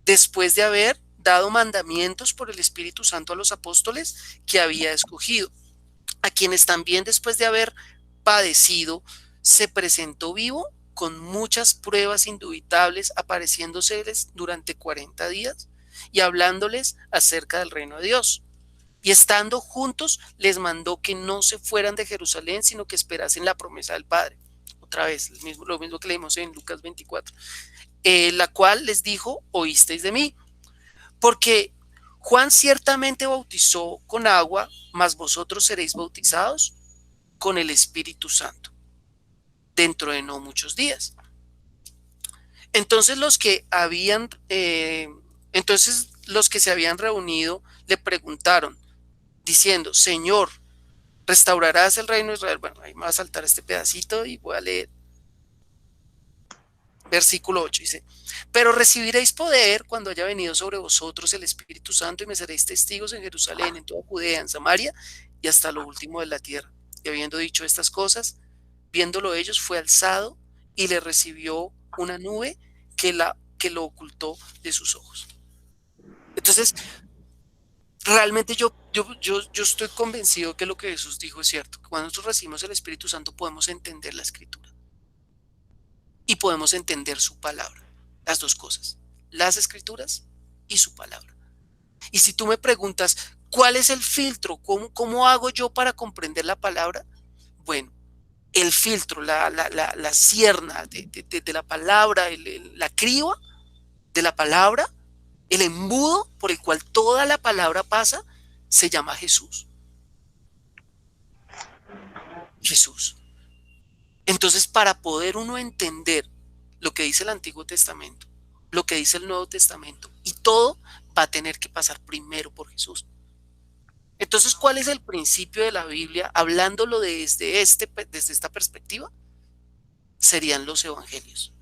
después de haber dado mandamientos por el Espíritu Santo a los apóstoles que había escogido, a quienes también después de haber padecido se presentó vivo con muchas pruebas indubitables, apareciéndoseles durante 40 días y hablándoles acerca del reino de Dios. Y estando juntos, les mandó que no se fueran de Jerusalén, sino que esperasen la promesa del Padre. Otra vez, lo mismo que leímos en Lucas 24. La cual les dijo, oísteis de mí. Porque Juan ciertamente bautizó con agua, mas vosotros seréis bautizados con el Espíritu Santo dentro de no muchos días. Entonces los que se habían reunido le preguntaron, diciendo, Señor, ¿restaurarás el reino de Israel? Bueno, ahí me va a saltar este pedacito y voy a leer versículo 8 dice, pero recibiréis poder cuando haya venido sobre vosotros el Espíritu Santo y me seréis testigos en Jerusalén, en toda Judea, en Samaria y hasta lo último de la tierra. Y habiendo dicho estas cosas, viéndolo ellos, fue alzado y le recibió una nube que lo ocultó de sus ojos. Entonces, realmente yo estoy convencido que lo que Jesús dijo es cierto. Cuando nosotros recibimos el Espíritu Santo podemos entender la Escritura y podemos entender su palabra. Las dos cosas, las Escrituras y su palabra. Y si tú me preguntas, ¿cuál es el filtro? ¿Cómo hago yo para comprender la palabra? Bueno, el filtro, la cierna de la palabra, la criba de la palabra, el embudo por el cual toda la palabra pasa, se llama Jesús. Jesús. Entonces, para poder uno entender lo que dice el Antiguo Testamento, lo que dice el Nuevo Testamento, y todo va a tener que pasar primero por Jesús. Entonces, ¿cuál es el principio de la Biblia? Hablándolo desde esta perspectiva, serían los evangelios.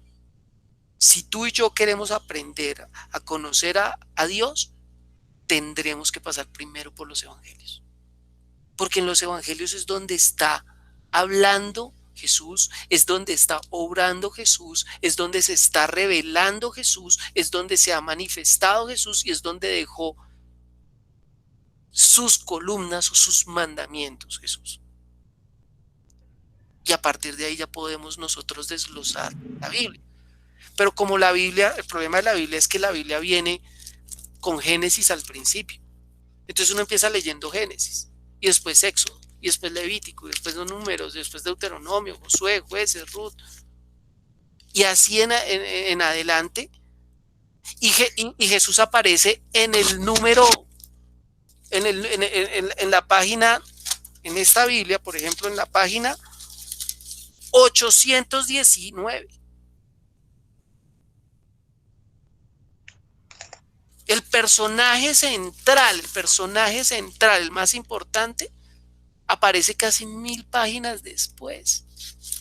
Si tú y yo queremos aprender a conocer a Dios, tendremos que pasar primero por los evangelios. Porque en los evangelios es donde está hablando Jesús, es donde está obrando Jesús, es donde se está revelando Jesús, es donde se ha manifestado Jesús y es donde dejó sus columnas o sus mandamientos Jesús. Y a partir de ahí ya podemos nosotros desglosar la Biblia. Pero como la Biblia, el problema de la Biblia es que la Biblia viene con Génesis al principio. Entonces uno empieza leyendo Génesis, y después Éxodo, y después Levítico, y después los Números, y después Deuteronomio, Josué, Jueces, Ruth, y así en adelante. Y Jesús aparece en el número, en la página, en esta Biblia, por ejemplo, en la página 819. El personaje central, el más importante, aparece casi 1000 páginas después.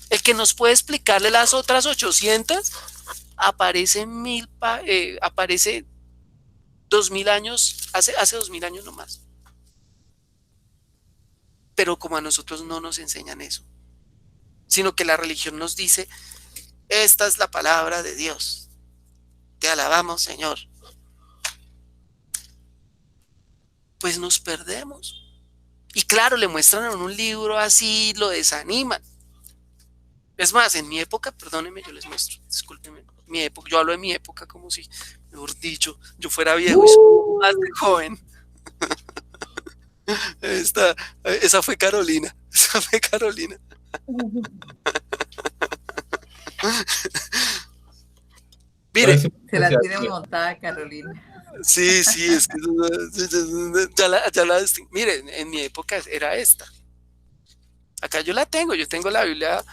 El que nos puede explicarle las otras 800 aparece 2000 años, hace 2000 años nomás. Pero como a nosotros no nos enseñan eso, sino que la religión nos dice, esta es la palabra de Dios, te alabamos, Señor. Pues nos perdemos. Y claro, le muestran en un libro así, lo desaniman. Es más, en mi época, perdónenme, yo les muestro, discúlpenme, mi época, yo hablo de mi época como si, mejor dicho, yo fuera viejo y soy más de joven. Esa fue Carolina. Mire, Se la tiene montada Carolina. sí, es que mire, en mi época era esta. Acá yo tengo la Biblia,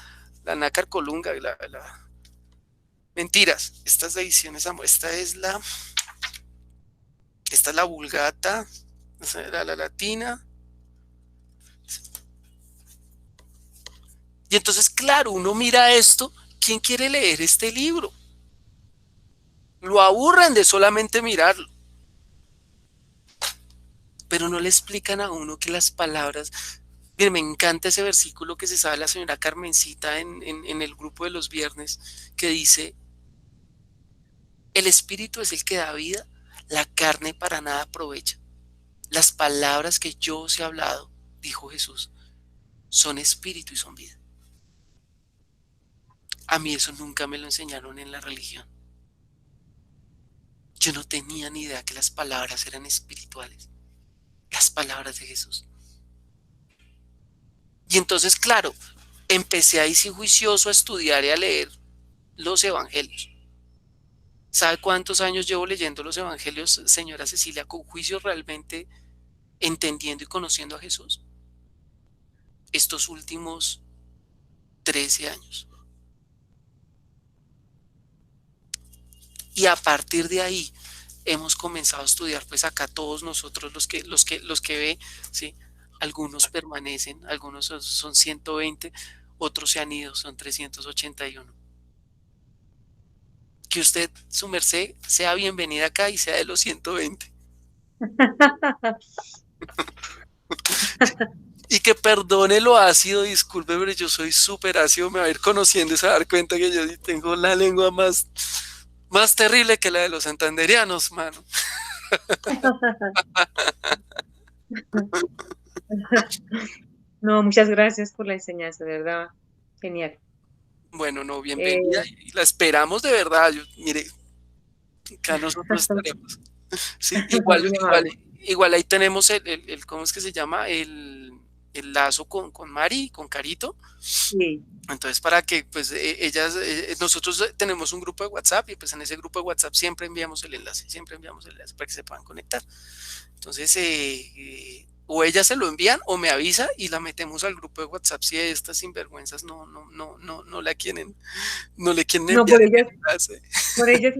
la Nácar Colunga, mentiras, estas ediciones, esta es la Vulgata, la latina. Y entonces, claro, uno mira esto, ¿quién quiere leer este libro? Lo aburren de solamente mirarlo. Pero no le explican a uno que las palabras... Miren, me encanta ese versículo que se sabe la señora Carmencita en el grupo de los viernes, que dice, el espíritu es el que da vida, la carne para nada aprovecha. Las palabras que yo os he hablado, dijo Jesús, son espíritu y son vida. A mí eso nunca me lo enseñaron en la religión. Yo no tenía ni idea que las palabras eran espirituales, las palabras de Jesús. Y entonces, claro, empecé ahí sí juicioso a estudiar y a leer los evangelios. ¿Sabe cuántos años llevo leyendo los evangelios, señora Cecilia, con juicio realmente entendiendo y conociendo a Jesús? Estos últimos 13 años. Y a partir de ahí hemos comenzado a estudiar, pues acá todos nosotros los que ve, ¿sí? Algunos permanecen, algunos son 120, otros se han ido, son 381. que usted, su merced, sea bienvenida acá y sea de los 120. Y que perdone lo ácido, disculpe, pero yo soy súper ácido, me va a ir conociendo y se va a dar cuenta que yo sí tengo la lengua más terrible que la de los santanderianos, mano. No, muchas gracias por la enseñanza, de verdad, genial. Bueno, no, bienvenida y la esperamos de verdad. Mire, acá nosotros estaremos. Sí, igual ahí tenemos ¿cómo es que se llama? El lazo con Mari, con Carito. Sí. Entonces, para que pues nosotros tenemos un grupo de WhatsApp y pues en ese grupo de WhatsApp siempre enviamos el enlace para que se puedan conectar. Entonces, o ellas se lo envían o me avisa y la metemos al grupo de WhatsApp si estas sinvergüenzas no la quieren, no le quieren No, enviar por el ellas, enlace. por ellas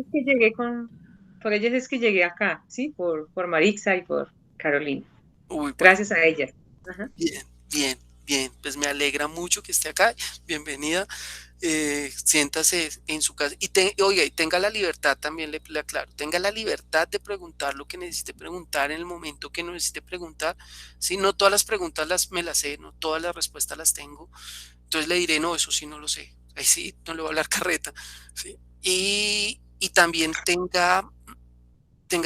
es que llegué acá, ¿sí? Por Marixa y por Carolina. Uy, bueno, Gracias a ellas. Ajá. bien, pues me alegra mucho que esté acá, bienvenida, siéntase en su casa y oiga, y tenga la libertad, también le aclaro, tenga la libertad de preguntar lo que necesite preguntar en el momento que necesite preguntar. Si no todas las preguntas me las sé, no todas las respuestas las tengo, entonces le diré, no, eso sí no lo sé, ahí sí no le voy a hablar carreta, ¿sí? Y también tenga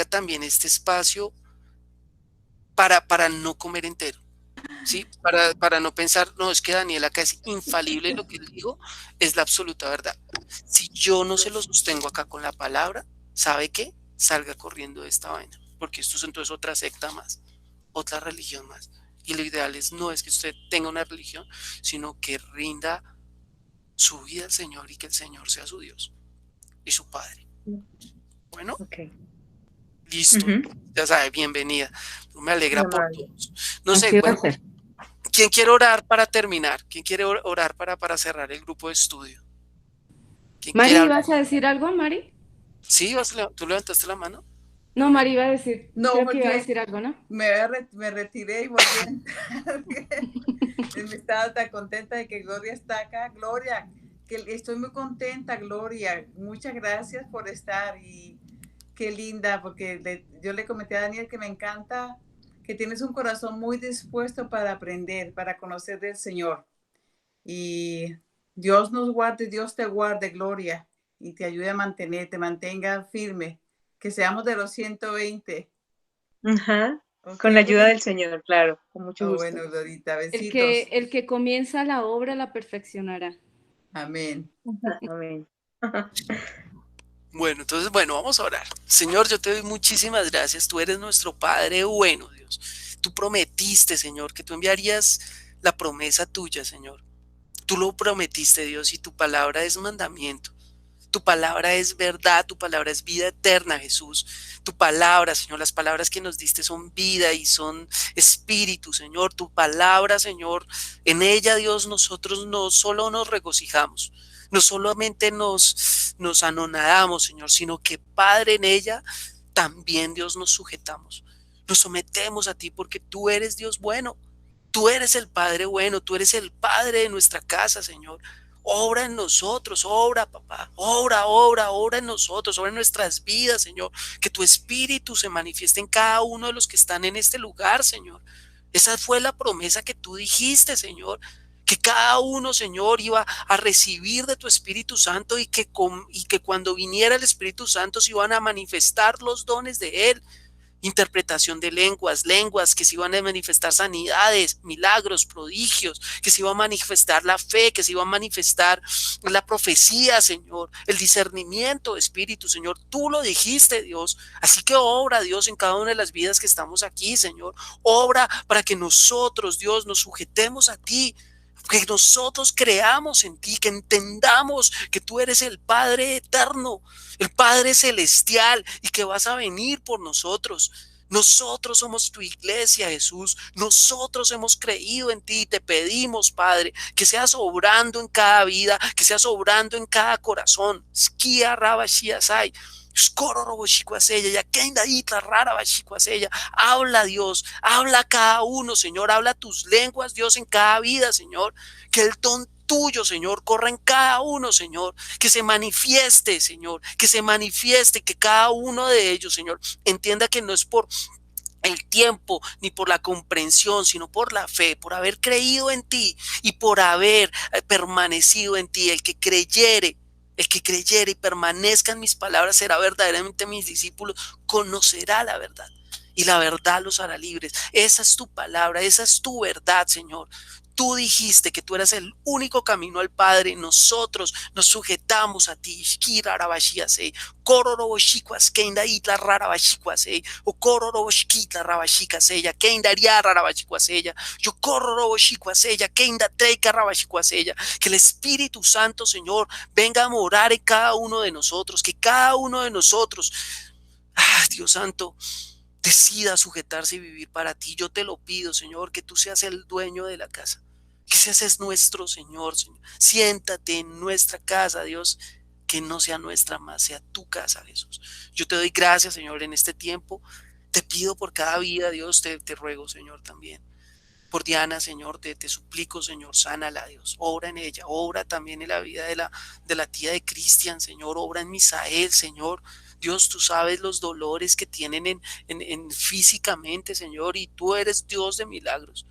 también este espacio para no comer entero. Sí, para no pensar, no, es que Daniel acá es infalible, lo que él dijo es la absoluta verdad. Si yo no se lo sostengo acá con la palabra, ¿sabe qué? Salga corriendo de esta vaina, porque esto es entonces otra secta más, otra religión más. Y lo ideal no es que usted tenga una religión, sino que rinda su vida al Señor y que el Señor sea su Dios y su Padre. Bueno, Okay. listo, ya sabe, bienvenida. Me alegra por todos. No sé, Así va a bueno, ser. ¿quién quiere orar para terminar? ¿Quién quiere orar para cerrar el grupo de estudio? ¿Quién Mari, quiere hablar? ¿ibas a decir algo, Mari? Sí, ¿tú levantaste la mano? No, Mari iba a decir, No, creo que iba a porque decir algo, ¿no? me retiré y volví. Me estaba tan contenta de que Gloria está acá. Gloria, que estoy muy contenta, Gloria. Muchas gracias por estar y qué linda, porque yo le comenté a Daniel que me encanta que tienes un corazón muy dispuesto para aprender, para conocer del Señor. Y Dios nos guarde, Dios te guarde, Gloria, y te ayude a te mantenga firme. Que seamos de los 120. Ajá. Okay, Con la ayuda del Señor, claro, con mucho gusto. Bueno, Glorita, besitos. El que comienza la obra la perfeccionará. Amén. Amén. Bueno, entonces, vamos a orar. Señor, yo te doy muchísimas gracias. Tú eres nuestro Padre bueno, Dios. Tú prometiste, Señor, que tú enviarías la promesa tuya, Señor. Tú lo prometiste, Dios, y tu palabra es mandamiento. Tu palabra es verdad, tu palabra es vida eterna, Jesús. Tu palabra, Señor, las palabras que nos diste son vida y son espíritu, Señor. Tu palabra, Señor, en ella, Dios, nosotros no solo nos regocijamos, no solamente nos anonadamos, Señor, sino que, Padre, en ella también, Dios, nos sujetamos. Nos sometemos a ti porque tú eres Dios bueno. Tú eres el Padre bueno, tú eres el Padre de nuestra casa, Señor. Obra en nosotros, obra, papá, obra en nosotros, obra en nuestras vidas, Señor. Que tu espíritu se manifieste en cada uno de los que están en este lugar, Señor. Esa fue la promesa que tú dijiste, Señor. Que cada uno, Señor, iba a recibir de tu Espíritu Santo y que cuando viniera el Espíritu Santo se iban a manifestar los dones de Él. Interpretación de lenguas que se iban a manifestar sanidades, milagros, prodigios, que se iba a manifestar la fe, que se iba a manifestar la profecía, Señor, el discernimiento, Espíritu, Señor, tú lo dijiste, Dios, así que obra, Dios, en cada una de las vidas que estamos aquí, Señor, obra para que nosotros, Dios, nos sujetemos a ti, que nosotros creamos en ti, que entendamos que tú eres el Padre eterno, el Padre celestial y que vas a venir por nosotros. Nosotros somos tu iglesia, Jesús. Nosotros hemos creído en ti y te pedimos, Padre, que seas obrando en cada vida, que seas obrando en cada corazón. Habla, Dios, habla a cada uno, Señor, habla tus lenguas, Dios, en cada vida, Señor, que el don tuyo, Señor, corra en cada uno, Señor, que se manifieste, Señor, que se manifieste, que cada uno de ellos, Señor, entienda que no es por el tiempo ni por la comprensión, sino por la fe, por haber creído en ti y por haber permanecido en ti. El que creyere y permanezca en mis palabras será verdaderamente mis discípulos, conocerá la verdad y la verdad los hará libres. Esa es tu palabra, esa es tu verdad, Señor. Tú dijiste que tú eras el único camino al Padre. Nosotros nos sujetamos a ti. Que el Espíritu Santo, Señor, venga a morar en cada uno de nosotros. Que cada uno de nosotros, Dios Santo, decida sujetarse y vivir para ti. Yo te lo pido, Señor, que tú seas el dueño de la casa, que seas nuestro Señor, Señor. Siéntate en nuestra casa, Dios, que no sea nuestra más, sea tu casa, Jesús. Yo te doy gracias, Señor, en este tiempo. Te pido por cada vida, Dios, te ruego, Señor, también. Por Diana, Señor, te suplico, Señor, sánala, Dios. Obra en ella, obra también en la vida de la tía de Cristian, Señor. Obra en Misael, Señor. Dios, tú sabes los dolores que tienen en físicamente, Señor, y tú eres Dios de milagros,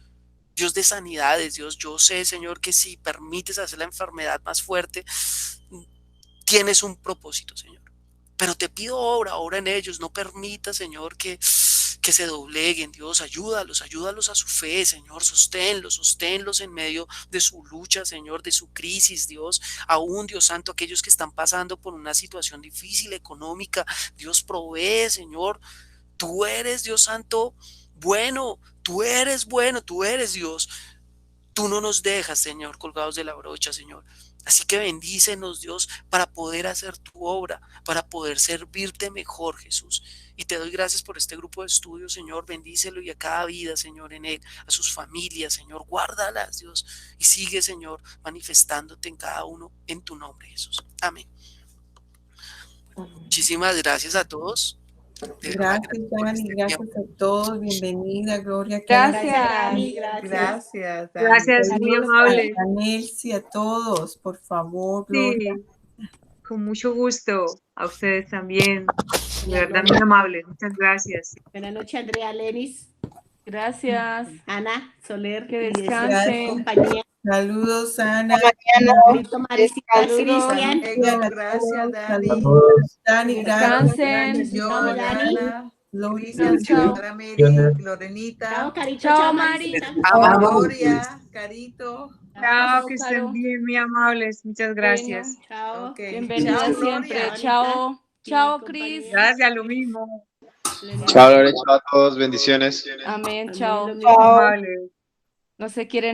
Dios de sanidades, Dios. Yo sé, Señor, que si permites hacer la enfermedad más fuerte, tienes un propósito, Señor. Pero te pido obra en ellos. No permita, Señor, que se dobleguen. Dios, ayúdalos a su fe, Señor. Sosténlos en medio de su lucha, Señor, de su crisis, Dios. Aún, Dios Santo, aquellos que están pasando por una situación difícil económica, Dios, provee, Señor. Tú eres, Dios Santo, bueno, tú eres Dios. Tú no nos dejas, Señor, colgados de la brocha, Señor. Así que bendícenos, Dios, para poder hacer tu obra, para poder servirte mejor, Jesús. Y te doy gracias por este grupo de estudio, Señor. Bendícelo y a cada vida, Señor, en él, a sus familias, Señor. Guárdalas, Dios. Y sigue, Señor, manifestándote en cada uno en tu nombre, Jesús. Amén. Muchísimas gracias a todos. Gracias, Dani, gracias a todos. Bienvenida, Gloria. Gracias. Dani, gracias. Gracias, Dani. Gracias, muy amable. A Nelsi, a todos, por favor, Gloria. Sí, con mucho gusto. A ustedes también. De verdad, muy amables. Muchas gracias. Buenas noches, Andrea Lenis, Gracias. Ana Soler, Que y de descansen. compañía. Saludos, Ana. Marito, Maricita, Saludos. Cristian. Gracias, Dani. Saludos. Dani, gracias. Descansen. Yo, Chao, Dani. Diana, Luis, Chao, chao. Mary, Chao, Lorenita, Carito. Chao, Mari. Gloria, Carito. Chao, que Caro. estén bien, muy amables. Muchas gracias. Bueno, Chao. Ok. bienvenida Chao, siempre. Gloria. Chao. Sí, Chao, compañera. Cris. Gracias, lo mismo. Chao, Lore, chao a todos, bendiciones. Amén. Amén, Chao. lo mismo. Amables. No se quieren.